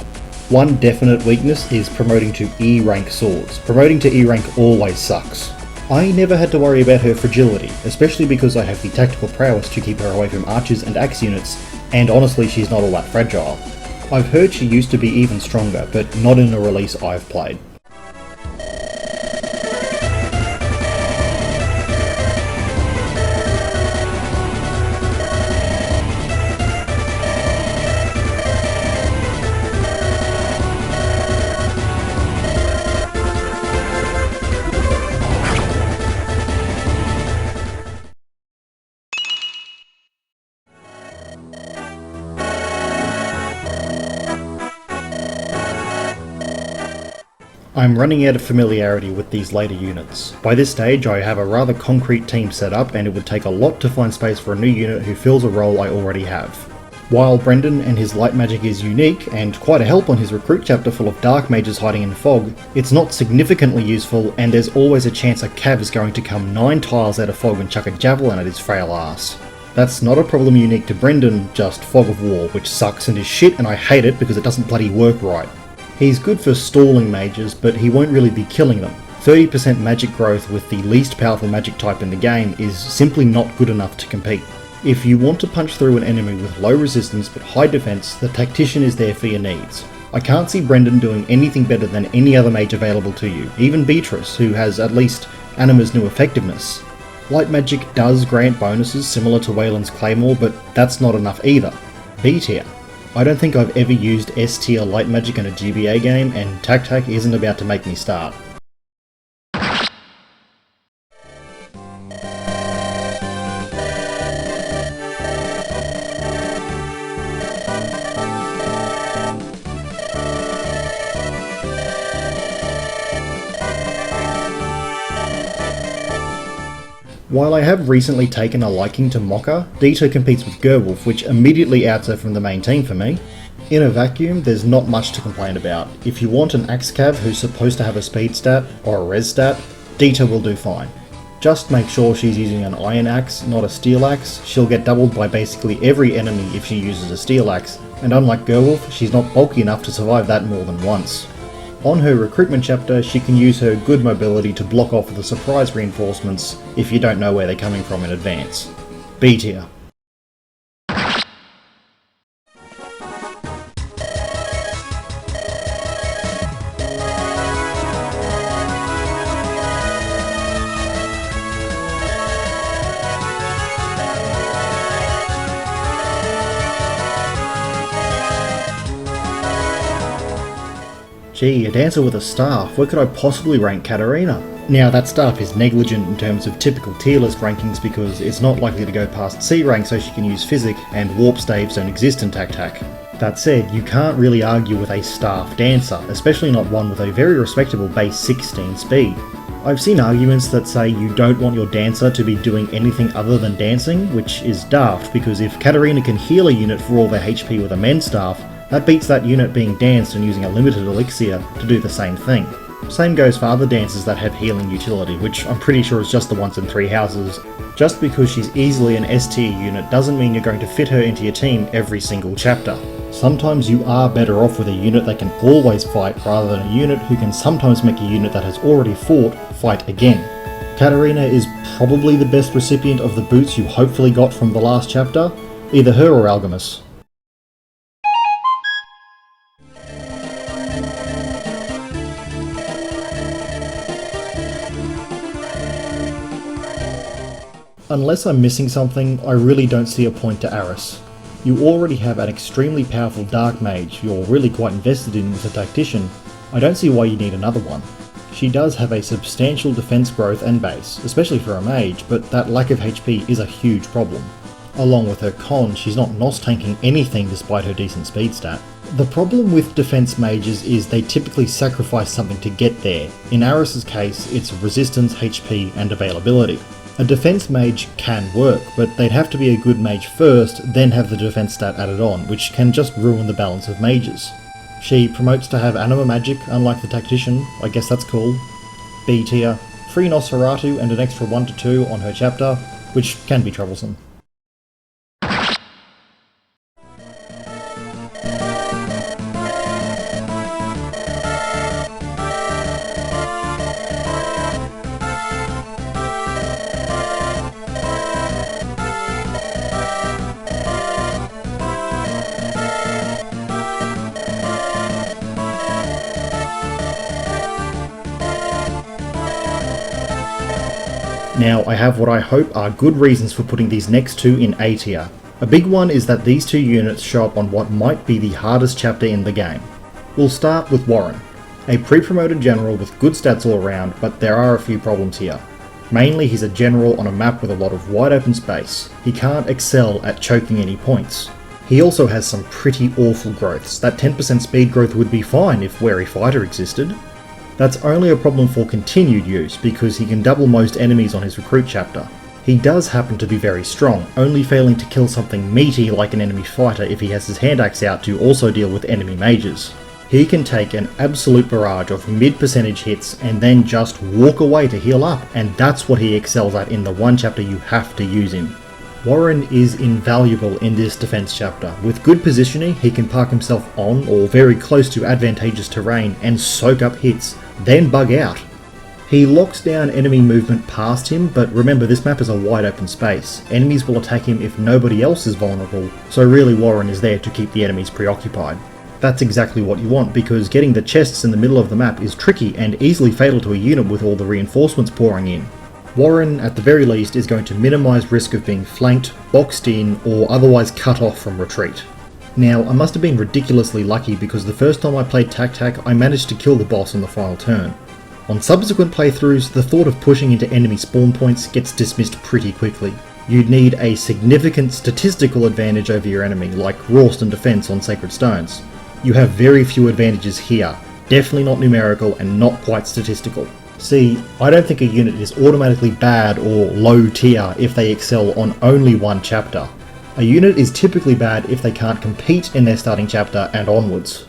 One definite weakness is promoting to E rank swords. Promoting to E rank always sucks. I never had to worry about her fragility, especially because I have the tactical prowess to keep her away from archers and axe units, and honestly she's not all that fragile. I've heard she used to be even stronger, but not in a release I've played. I'm running out of familiarity with these later units. By this stage I have a rather concrete team set up and it would take a lot to find space for a new unit who fills a role I already have. While Brendan and his light magic is unique and quite a help on his recruit chapter full of dark mages hiding in fog, it's not significantly useful and there's always a chance a cav is going to come 9 tiles out of fog and chuck a javelin at his frail ass. That's not a problem unique to Brendan, just fog of war, which sucks and is shit and I hate it because it doesn't bloody work right. He's good for stalling mages, but he won't really be killing them. 30% magic growth with the least powerful magic type in the game is simply not good enough to compete. If you want to punch through an enemy with low resistance but high defense, the Tactician is there for your needs. I can't see Brendan doing anything better than any other mage available to you, even Beatrice, who has at least Anima's new effectiveness. Light magic does grant bonuses similar to Wayland's Claymore, but that's not enough either. B tier. I don't think I've ever used S tier light magic in a GBA game, and Tacthack isn't about to make me start. While I have recently taken a liking to Mocha, Dita competes with Gerwulf, which immediately outs her from the main team for me. In a vacuum, there's not much to complain about. If you want an axe cav who's supposed to have a speed stat, or a res stat, Dita will do fine. Just make sure she's using an iron axe, not a steel axe. She'll get doubled by basically every enemy if she uses a steel axe, and unlike Gerwulf, she's not bulky enough to survive that more than once. On her recruitment chapter, she can use her good mobility to block off the surprise reinforcements if you don't know where they're coming from in advance. B tier. Gee, a dancer with a staff, where could I possibly rank Katarina? Now that staff is negligent in terms of typical tier list rankings because it's not likely to go past C rank so she can use physic, and warp staves don't exist in Tacthack. That said, you can't really argue with a staff dancer, especially not one with a very respectable base 16 speed. I've seen arguments that say you don't want your dancer to be doing anything other than dancing, which is daft because if Katarina can heal a unit for all their HP with a men staff, that beats that unit being danced and using a limited elixir to do the same thing. Same goes for other dancers that have healing utility, which I'm pretty sure is just the ones in 3 houses. Just because she's easily an S tier unit doesn't mean you're going to fit her into your team every single chapter. Sometimes you are better off with a unit that can always fight rather than a unit who can sometimes make a unit that has already fought fight again. Katarina is probably the best recipient of the boots you hopefully got from the last chapter, either her or Algimas. Unless I'm missing something, I really don't see a point to Aris. You already have an extremely powerful dark mage you're really quite invested in with a Tactician. I don't see why you need another one. She does have a substantial defense growth and base, especially for a mage, but that lack of HP is a huge problem. Along with her con, she's not NOS tanking anything despite her decent speed stat. The problem with defense mages is they typically sacrifice something to get there. In Aris's case, it's resistance, HP, and availability. A defense mage can work, but they'd have to be a good mage first, then have the defense stat added on, which can just ruin the balance of mages. She promotes to have anima magic, unlike the Tactician. I guess that's cool. B tier. Free Nosferatu and an extra 1 to 2 on her chapter, which can be troublesome. Now, I have what I hope are good reasons for putting these next two in A tier. A big one is that these two units show up on what might be the hardest chapter in the game. We'll start with Warren, a pre-promoted general with good stats all around, but there are a few problems here. Mainly, he's a general on a map with a lot of wide open space. He can't excel at choking any points. He also has some pretty awful growths. That 10% speed growth would be fine if Wary Fighter existed. That's only a problem for continued use, because he can double most enemies on his recruit chapter. He does happen to be very strong, only failing to kill something meaty like an enemy fighter if he has his hand axe out to also deal with enemy mages. He can take an absolute barrage of mid-percentage hits and then just walk away to heal up, and that's what he excels at in the one chapter you have to use him. Warren is invaluable in this defense chapter. With good positioning, he can park himself on or very close to advantageous terrain and soak up hits, then bug out. He locks down enemy movement past him, but remember, this map is a wide open space. Enemies will attack him if nobody else is vulnerable, so really Warren is there to keep the enemies preoccupied. That's exactly what you want, because getting the chests in the middle of the map is tricky and easily fatal to a unit with all the reinforcements pouring in. Warren, at the very least, is going to minimise risk of being flanked, boxed in, or otherwise cut off from retreat. Now, I must have been ridiculously lucky, because the first time I played Tacthack, I managed to kill the boss on the final turn. On subsequent playthroughs, the thought of pushing into enemy spawn points gets dismissed pretty quickly. You'd need a significant statistical advantage over your enemy, like Ralston defense on Sacred Stones. You have very few advantages here, definitely not numerical and not quite statistical. See, I don't think a unit is automatically bad or low tier if they excel on only one chapter. A unit is typically bad if they can't compete in their starting chapter and onwards.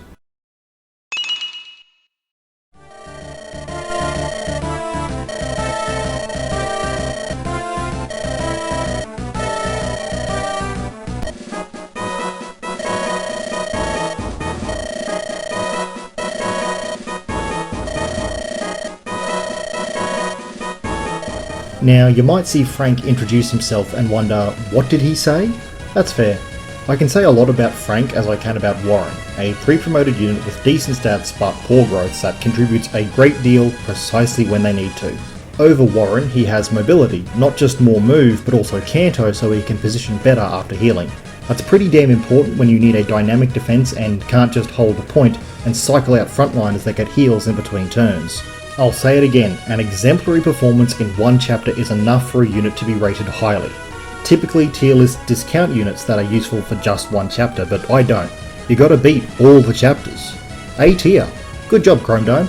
Now, you might see Frank introduce himself and wonder, what did he say? That's fair. I can say a lot about Frank as I can about Warren, a pre-promoted unit with decent stats but poor growths that contributes a great deal precisely when they need to. Over Warren, he has mobility, not just more move but also canto so he can position better after healing. That's pretty damn important when you need a dynamic defense and can't just hold the point and cycle out frontliners that get heals in between turns. I'll say it again, an exemplary performance in one chapter is enough for a unit to be rated highly. Typically tier lists discount units that are useful for just one chapter, but I don't. You gotta beat all the chapters. A tier. Good job, Chrome Dome.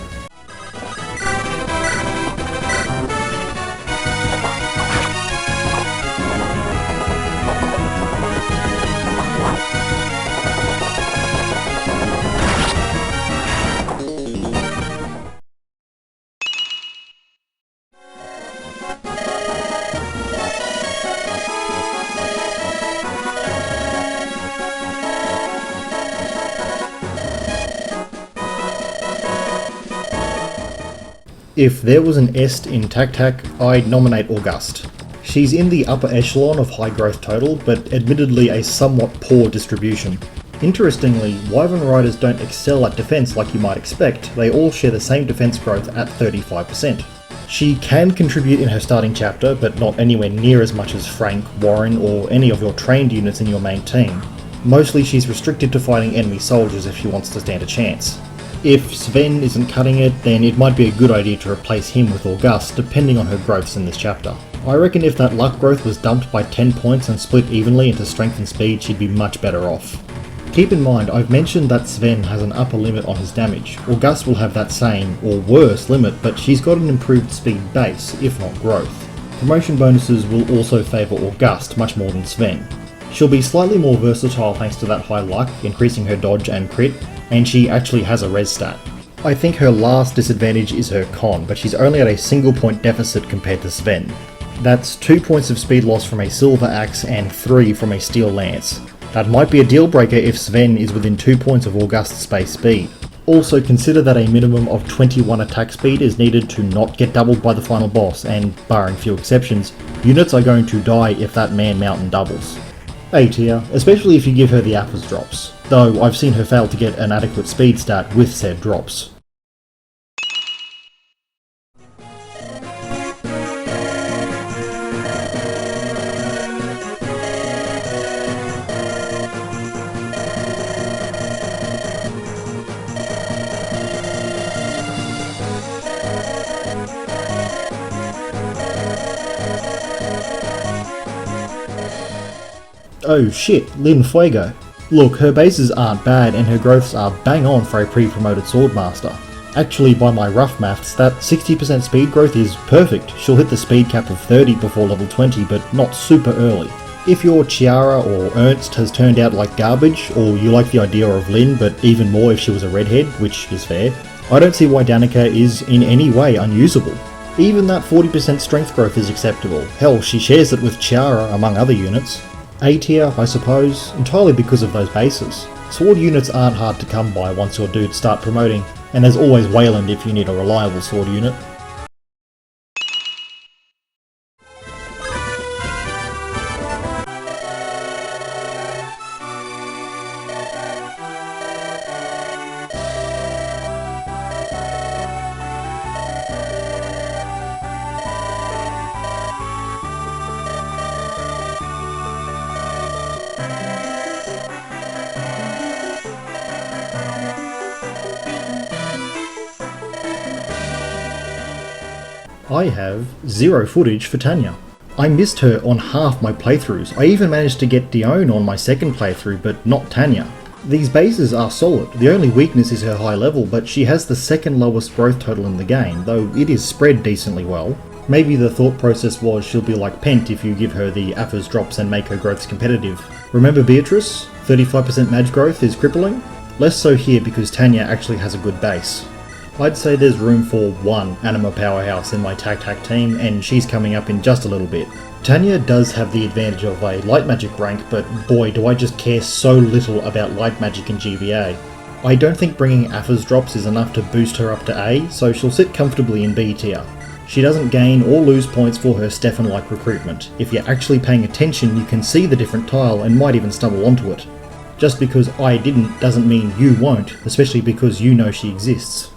If there was an Est in Tacthack, I'd nominate August. She's in the upper echelon of high growth total, but admittedly a somewhat poor distribution. Interestingly, Wyvern Riders don't excel at defense like you might expect, they all share the same defense growth at 35%. She can contribute in her starting chapter, but not anywhere near as much as Frank, Warren, or any of your trained units in your main team. Mostly she's restricted to fighting enemy soldiers if she wants to stand a chance. If Sven isn't cutting it, then it might be a good idea to replace him with August, depending on her growths in this chapter. I reckon if that luck growth was dumped by 10 points and split evenly into strength and speed, she'd be much better off. Keep in mind, I've mentioned that Sven has an upper limit on his damage. August will have that same, or worse, limit, but she's got an improved speed base, if not growth. Promotion bonuses will also favour August much more than Sven. She'll be slightly more versatile thanks to that high luck, increasing her dodge and crit, and she actually has a res stat. I think her last disadvantage is her con, but she's only at a single point deficit compared to Sven. That's 2 points of speed loss from a silver axe and 3 from a steel lance. That might be a deal breaker if Sven is within 2 points of August's base speed. Also consider that a minimum of 21 attack speed is needed to not get doubled by the final boss, and barring few exceptions, units are going to die if that man mountain doubles. A tier, especially if you give her the apples drops, though I've seen her fail to get an adequate speed stat with said drops. Oh shit, Lin Fuego. Look, her bases aren't bad and her growths are bang on for a pre-promoted Swordmaster. Actually, by my rough maths, that 60% speed growth is perfect. She'll hit the speed cap of 30 before level 20, but not super early. If your Chiara or Ernst has turned out like garbage, or you like the idea of Lynn, but even more if she was a redhead, which is fair, I don't see why Danica is in any way unusable. Even that 40% strength growth is acceptable. Hell, she shares it with Chiara among other units. A tier, I suppose, entirely because of those bases. Sword units aren't hard to come by once your dudes start promoting, and there's always Wayland if you need a reliable sword unit. I have zero footage for Tanya. I missed her on half my playthroughs. I even managed to get Dione on my second playthrough, but not Tanya. These bases are solid. The only weakness is her high level, but she has the second lowest growth total in the game, though it is spread decently well. Maybe the thought process was she'll be like Pent if you give her the Aphos drops and make her growths competitive. Remember Beatrice? 35% mage growth is crippling? Less so here because Tanya actually has a good base. I'd say there's room for one anima powerhouse in my Tacthack team, and she's coming up in just a little bit. Tanya does have the advantage of a light magic rank, but boy do I just care so little about light magic in GBA. I don't think bringing Aphos drops is enough to boost her up to A, so she'll sit comfortably in B tier. She doesn't gain or lose points for her Stefan-like recruitment. If you're actually paying attention, you can see the different tile and might even stumble onto it. Just because I didn't doesn't mean you won't, especially because you know she exists.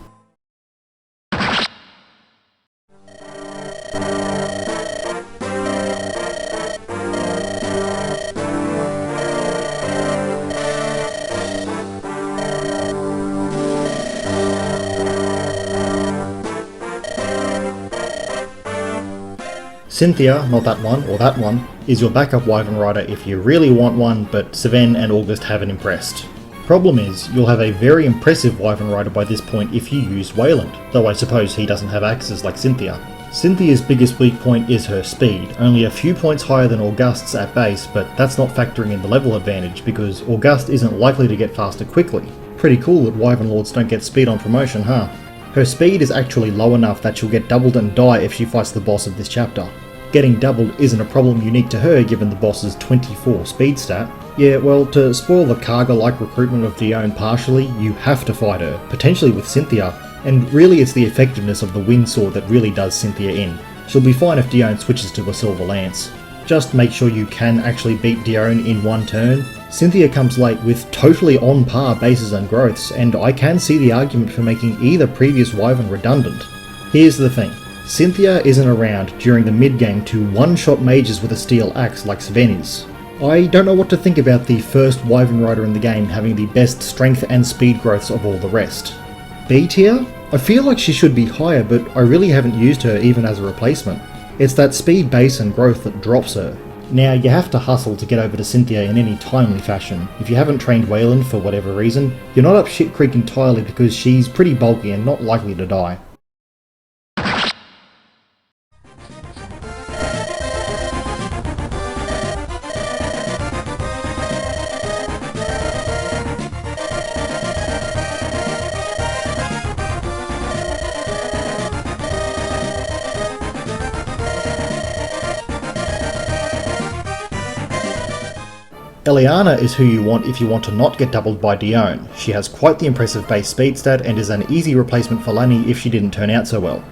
Cynthia, not that one, or that one, is your backup Wyvern Rider if you really want one, but Sven and August haven't impressed. Problem is, you'll have a very impressive Wyvern Rider by this point if you use Wayland, though I suppose he doesn't have axes like Cynthia. Cynthia's biggest weak point is her speed, only a few points higher than August's at base, but that's not factoring in the level advantage because August isn't likely to get faster quickly. Pretty cool that Wyvern Lords don't get speed on promotion, huh? Her speed is actually low enough that she'll get doubled and die if she fights the boss of this chapter. Getting doubled isn't a problem unique to her given the boss's 24 speed stat. Yeah, well, to spoil the Karga-like recruitment of Dione partially, you have to fight her, potentially with Cynthia, and really it's the effectiveness of the Wind Sword that really does Cynthia in. She'll be fine if Dione switches to a Silver Lance. Just make sure you can actually beat Dione in one turn. Cynthia comes late with totally on par bases and growths, and I can see the argument for making either previous Wyvern redundant. Here's the thing. Cynthia isn't around during the mid-game to one-shot mages with a steel axe like Sven is. I don't know what to think about the first Wyvern Rider in the game having the best strength and speed growths of all the rest. B tier? I feel like she should be higher, but I really haven't used her even as a replacement. It's that speed base and growth that drops her. Now, you have to hustle to get over to Cynthia in any timely fashion. If you haven't trained Wayland for whatever reason, you're not up shit creek entirely because she's pretty bulky and not likely to die. Eliana is who you want if you want to not get doubled by Dione. She has quite the impressive base speed stat and is an easy replacement for Lanny if she didn't turn out so well.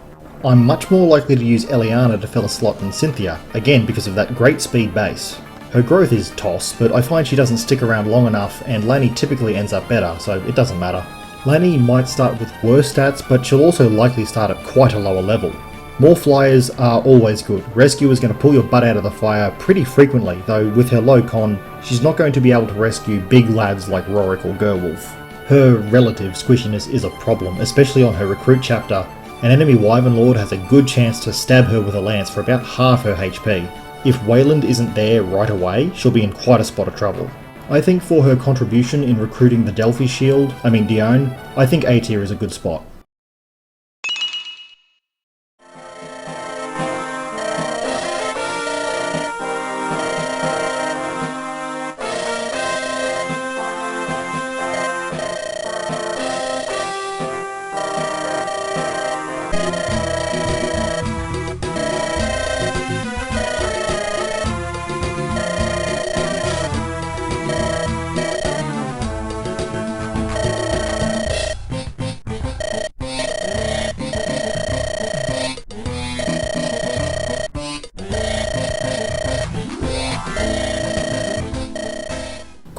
I'm much more likely to use Eliana to fill a slot than Cynthia, again because of that great speed base. Her growth is toss, but I find she doesn't stick around long enough and Lanny typically ends up better, so it doesn't matter. Lanny might start with worse stats, but she'll also likely start at quite a lower level. More flyers are always good. Rescue is going to pull your butt out of the fire pretty frequently, though with her low con, she's not going to be able to rescue big lads like Rorick or Gerwulf. Her relative squishiness is a problem, especially on her recruit chapter. An enemy Wyvern Lord has a good chance to stab her with a lance for about half her HP. If Wayland isn't there right away, she'll be in quite a spot of trouble. I think for her contribution in recruiting the Dione, I think A tier is a good spot.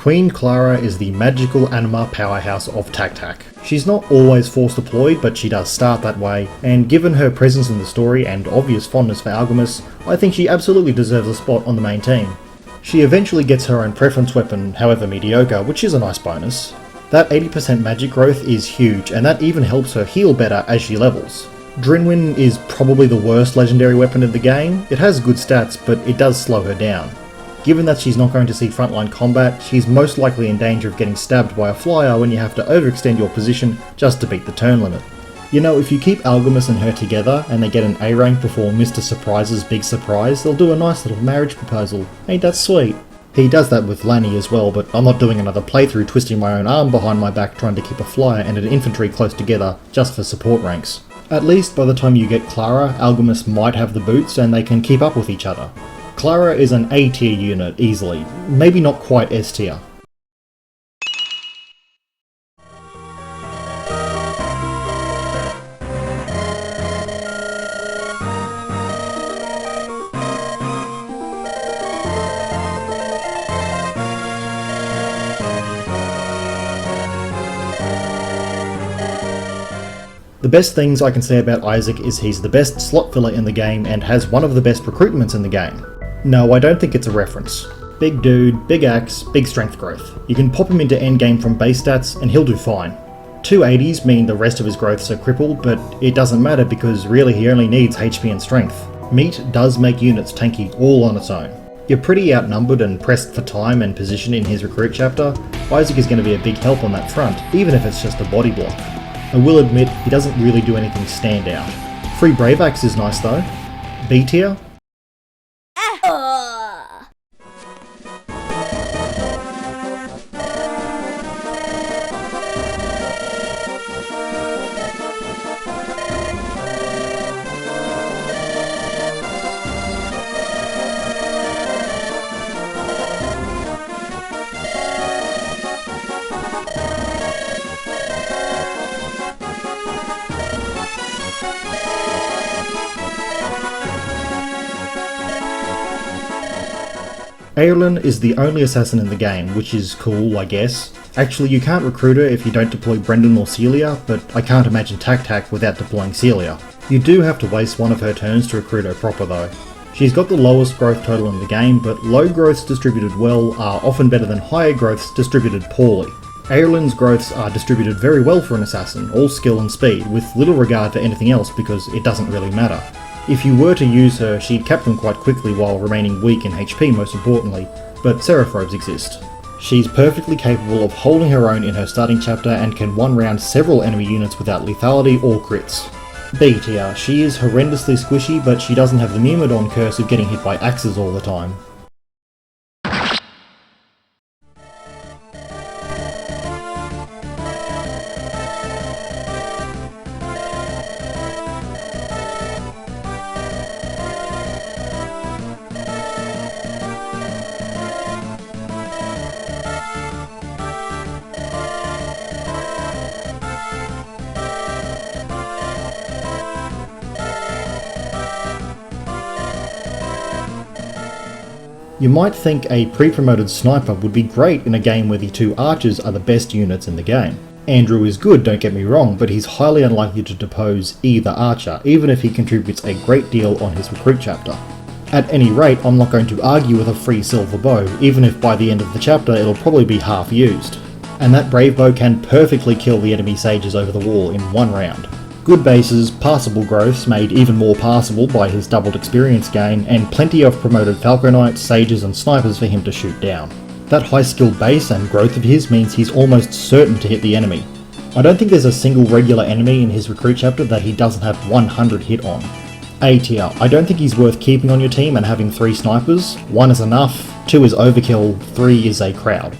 Queen Clara is the magical anima powerhouse of Tacthack. She's not always force deployed, but she does start that way, and given her presence in the story and obvious fondness for Algimas, I think she absolutely deserves a spot on the main team. She eventually gets her own preference weapon, however mediocre, which is a nice bonus. That 80% magic growth is huge, and that even helps her heal better as she levels. Drinwin is probably the worst legendary weapon in the game. It has good stats, but it does slow her down. Given that she's not going to see frontline combat, she's most likely in danger of getting stabbed by a flyer when you have to overextend your position just to beat the turn limit. You know, if you keep Algimas and her together and they get an A rank before Mr. Surprise's big surprise, they'll do a nice little marriage proposal. Ain't that sweet? He does that with Lanny as well, but I'm not doing another playthrough twisting my own arm behind my back trying to keep a flyer and an infantry close together just for support ranks. At least by the time you get Clara, Algimas might have the boots and they can keep up with each other. Clara is an A tier unit easily, maybe not quite S tier. The best things I can say about Isaac is he's the best slot filler in the game and has one of the best recruitments in the game. No, I don't think it's a reference. Big dude, big axe, big strength growth. You can pop him into endgame from base stats and he'll do fine. 280s mean the rest of his growths are crippled, but it doesn't matter because really he only needs HP and strength. Meat does make units tanky all on its own. You're pretty outnumbered and pressed for time and position in his recruit chapter. Isaac is going to be a big help on that front, even if it's just a body block. I will admit, he doesn't really do anything stand out. Free Brave Axe is nice though. B tier? Haylyn is the only assassin in the game, which is cool, I guess. Actually, you can't recruit her if you don't deploy Brendan or Celia, but I can't imagine Tacthack without deploying Celia. You do have to waste one of her turns to recruit her proper though. She's got the lowest growth total in the game, but low growths distributed well are often better than higher growths distributed poorly. Haylyn's growths are distributed very well for an assassin, all skill and speed, with little regard to anything else because it doesn't really matter. If you were to use her, she'd cap them quite quickly while remaining weak in HP most importantly, but Seraphobes exist. She's perfectly capable of holding her own in her starting chapter and can one-round several enemy units without lethality or crits. B tier, she is horrendously squishy, but she doesn't have the Myrmidon curse of getting hit by axes all the time. You might think a pre-promoted sniper would be great in a game where the two archers are the best units in the game. Andrew is good, don't get me wrong, but he's highly unlikely to depose either archer, even if he contributes a great deal on his recruit chapter. At any rate, I'm not going to argue with a free silver bow, even if by the end of the chapter it'll probably be half used. And that brave bow can perfectly kill the enemy sages over the wall in one round. Good bases, passable growths made even more passable by his doubled experience gain, and plenty of promoted Falco Knights, sages and snipers for him to shoot down. That high skill base and growth of his means he's almost certain to hit the enemy. I don't think there's a single regular enemy in his recruit chapter that he doesn't have 100 hit on. A tier, I don't think he's worth keeping on your team and having 3 snipers. 1 is enough, 2 is overkill, 3 is a crowd.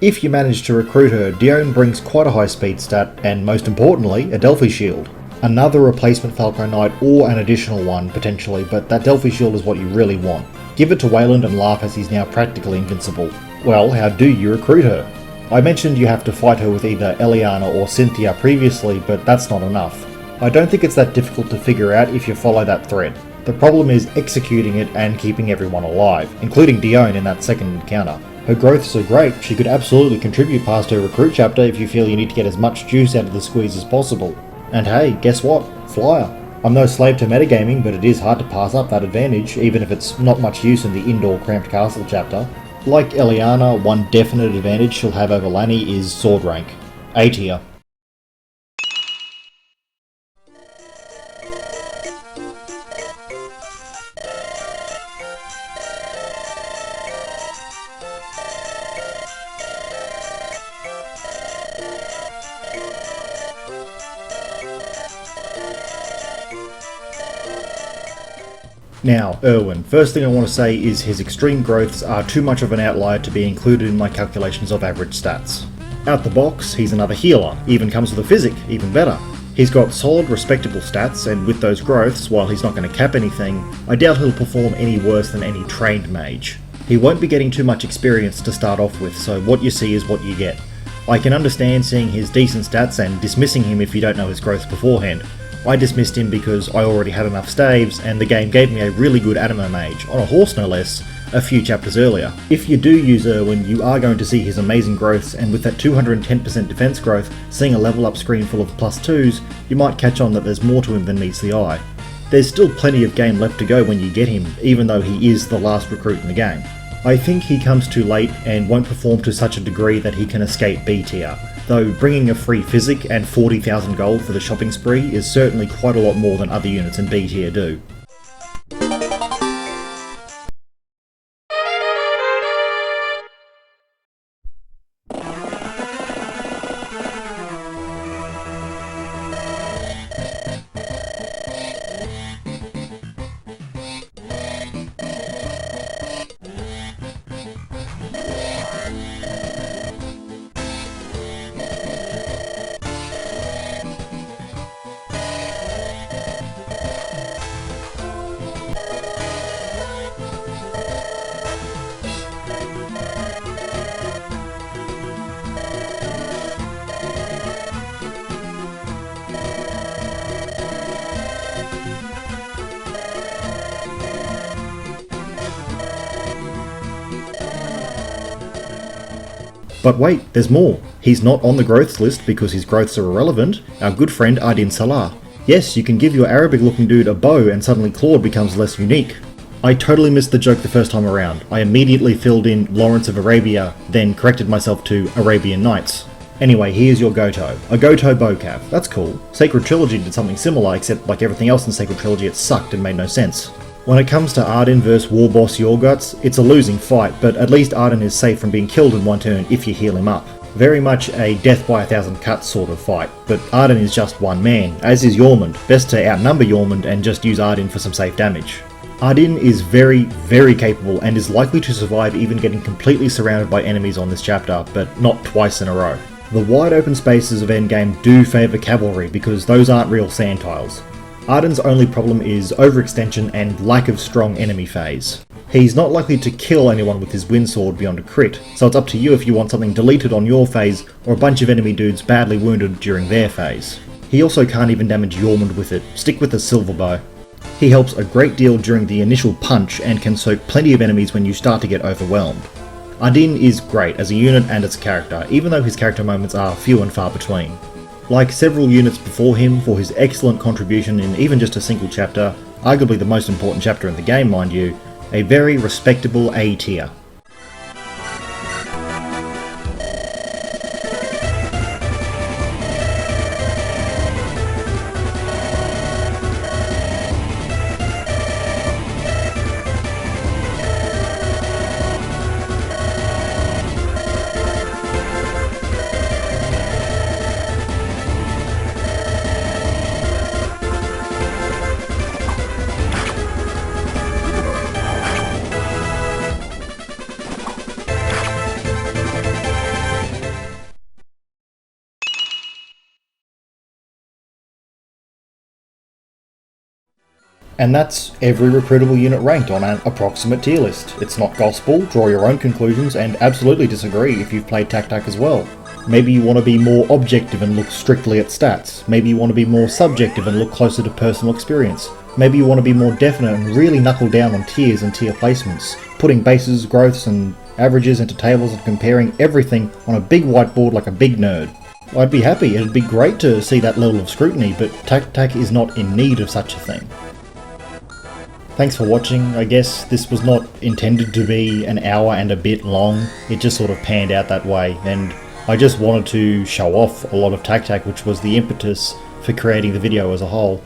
If you manage to recruit her, Dione brings quite a high speed stat, and most importantly, a Delphi shield. Another replacement Falco Knight or an additional one potentially, but that Delphi shield is what you really want. Give it to Wayland and laugh as he's now practically invincible. Well, how do you recruit her? I mentioned you have to fight her with either Eliana or Cynthia previously, but that's not enough. I don't think it's that difficult to figure out if you follow that thread. The problem is executing it and keeping everyone alive, including Dione in that second encounter. Her growths are great, she could absolutely contribute past her recruit chapter if you feel you need to get as much juice out of the squeeze as possible. And hey, guess what? Flyer. I'm no slave to metagaming, but it is hard to pass up that advantage, even if it's not much use in the indoor cramped castle chapter. Like Eliana, one definite advantage she'll have over Lanny is sword rank. A tier. Now, Erwin, first thing I want to say is his extreme growths are too much of an outlier to be included in my calculations of average stats. Out the box, he's another healer, even comes with a physic, even better. He's got solid, respectable stats, and with those growths, while he's not going to cap anything, I doubt he'll perform any worse than any trained mage. He won't be getting too much experience to start off with, so what you see is what you get. I can understand seeing his decent stats and dismissing him if you don't know his growth beforehand. I dismissed him because I already had enough staves, and the game gave me a really good anima mage, on a horse no less, a few chapters earlier. If you do use Erwin, you are going to see his amazing growths, and with that 210% defense growth, seeing a level up screen full of +2s, you might catch on that there's more to him than meets the eye. There's still plenty of game left to go when you get him, even though he is the last recruit in the game. I think he comes too late and won't perform to such a degree that he can escape B tier, though bringing a free physic and 40,000 gold for the shopping spree is certainly quite a lot more than other units in B tier do. But wait, there's more. He's not on the growths list because his growths are irrelevant. Our good friend Ardin Salah. Yes, you can give your Arabic looking dude a bow and suddenly Claude becomes less unique. I totally missed the joke the first time around. I immediately filled in Lawrence of Arabia, then corrected myself to Arabian Nights. Anyway, here's your Goto. A Goto bowcav. That's cool. Sacred Trilogy did something similar, except like everything else in Sacred Trilogy it sucked and made no sense. When it comes to Ardin vs Warboss Yorguts, it's a losing fight, but at least Ardin is safe from being killed in one turn if you heal him up. Very much a death by 1,000 cuts sort of fight, but Ardin is just one man, as is Yormund. Best to outnumber Yormund and just use Ardin for some safe damage. Ardin is very, very capable and is likely to survive even getting completely surrounded by enemies on this chapter, but not twice in a row. The wide open spaces of endgame do favour cavalry because those aren't real sand tiles. Ardin's only problem is overextension and lack of strong enemy phase. He's not likely to kill anyone with his windsword beyond a crit, so it's up to you if you want something deleted on your phase or a bunch of enemy dudes badly wounded during their phase. He also can't even damage Yormund with it, stick with the silver bow. He helps a great deal during the initial punch and can soak plenty of enemies when you start to get overwhelmed. Ardin is great as a unit and as a character, even though his character moments are few and far between. Like several units before him for his excellent contribution in even just a single chapter, arguably the most important chapter in the game mind you, a very respectable A tier. And that's every recruitable unit ranked on an approximate tier list. It's not gospel, draw your own conclusions, and absolutely disagree if you've played Tacthack as well. Maybe you want to be more objective and look strictly at stats. Maybe you want to be more subjective and look closer to personal experience. Maybe you want to be more definite and really knuckle down on tiers and tier placements, putting bases, growths and averages into tables and comparing everything on a big whiteboard like a big nerd. I'd be happy, it'd be great to see that level of scrutiny, but Tacthack is not in need of such a thing. Thanks for watching. I guess this was not intended to be an hour and a bit long, it just sort of panned out that way, and I just wanted to show off a lot of Tacthack, which was the impetus for creating the video as a whole.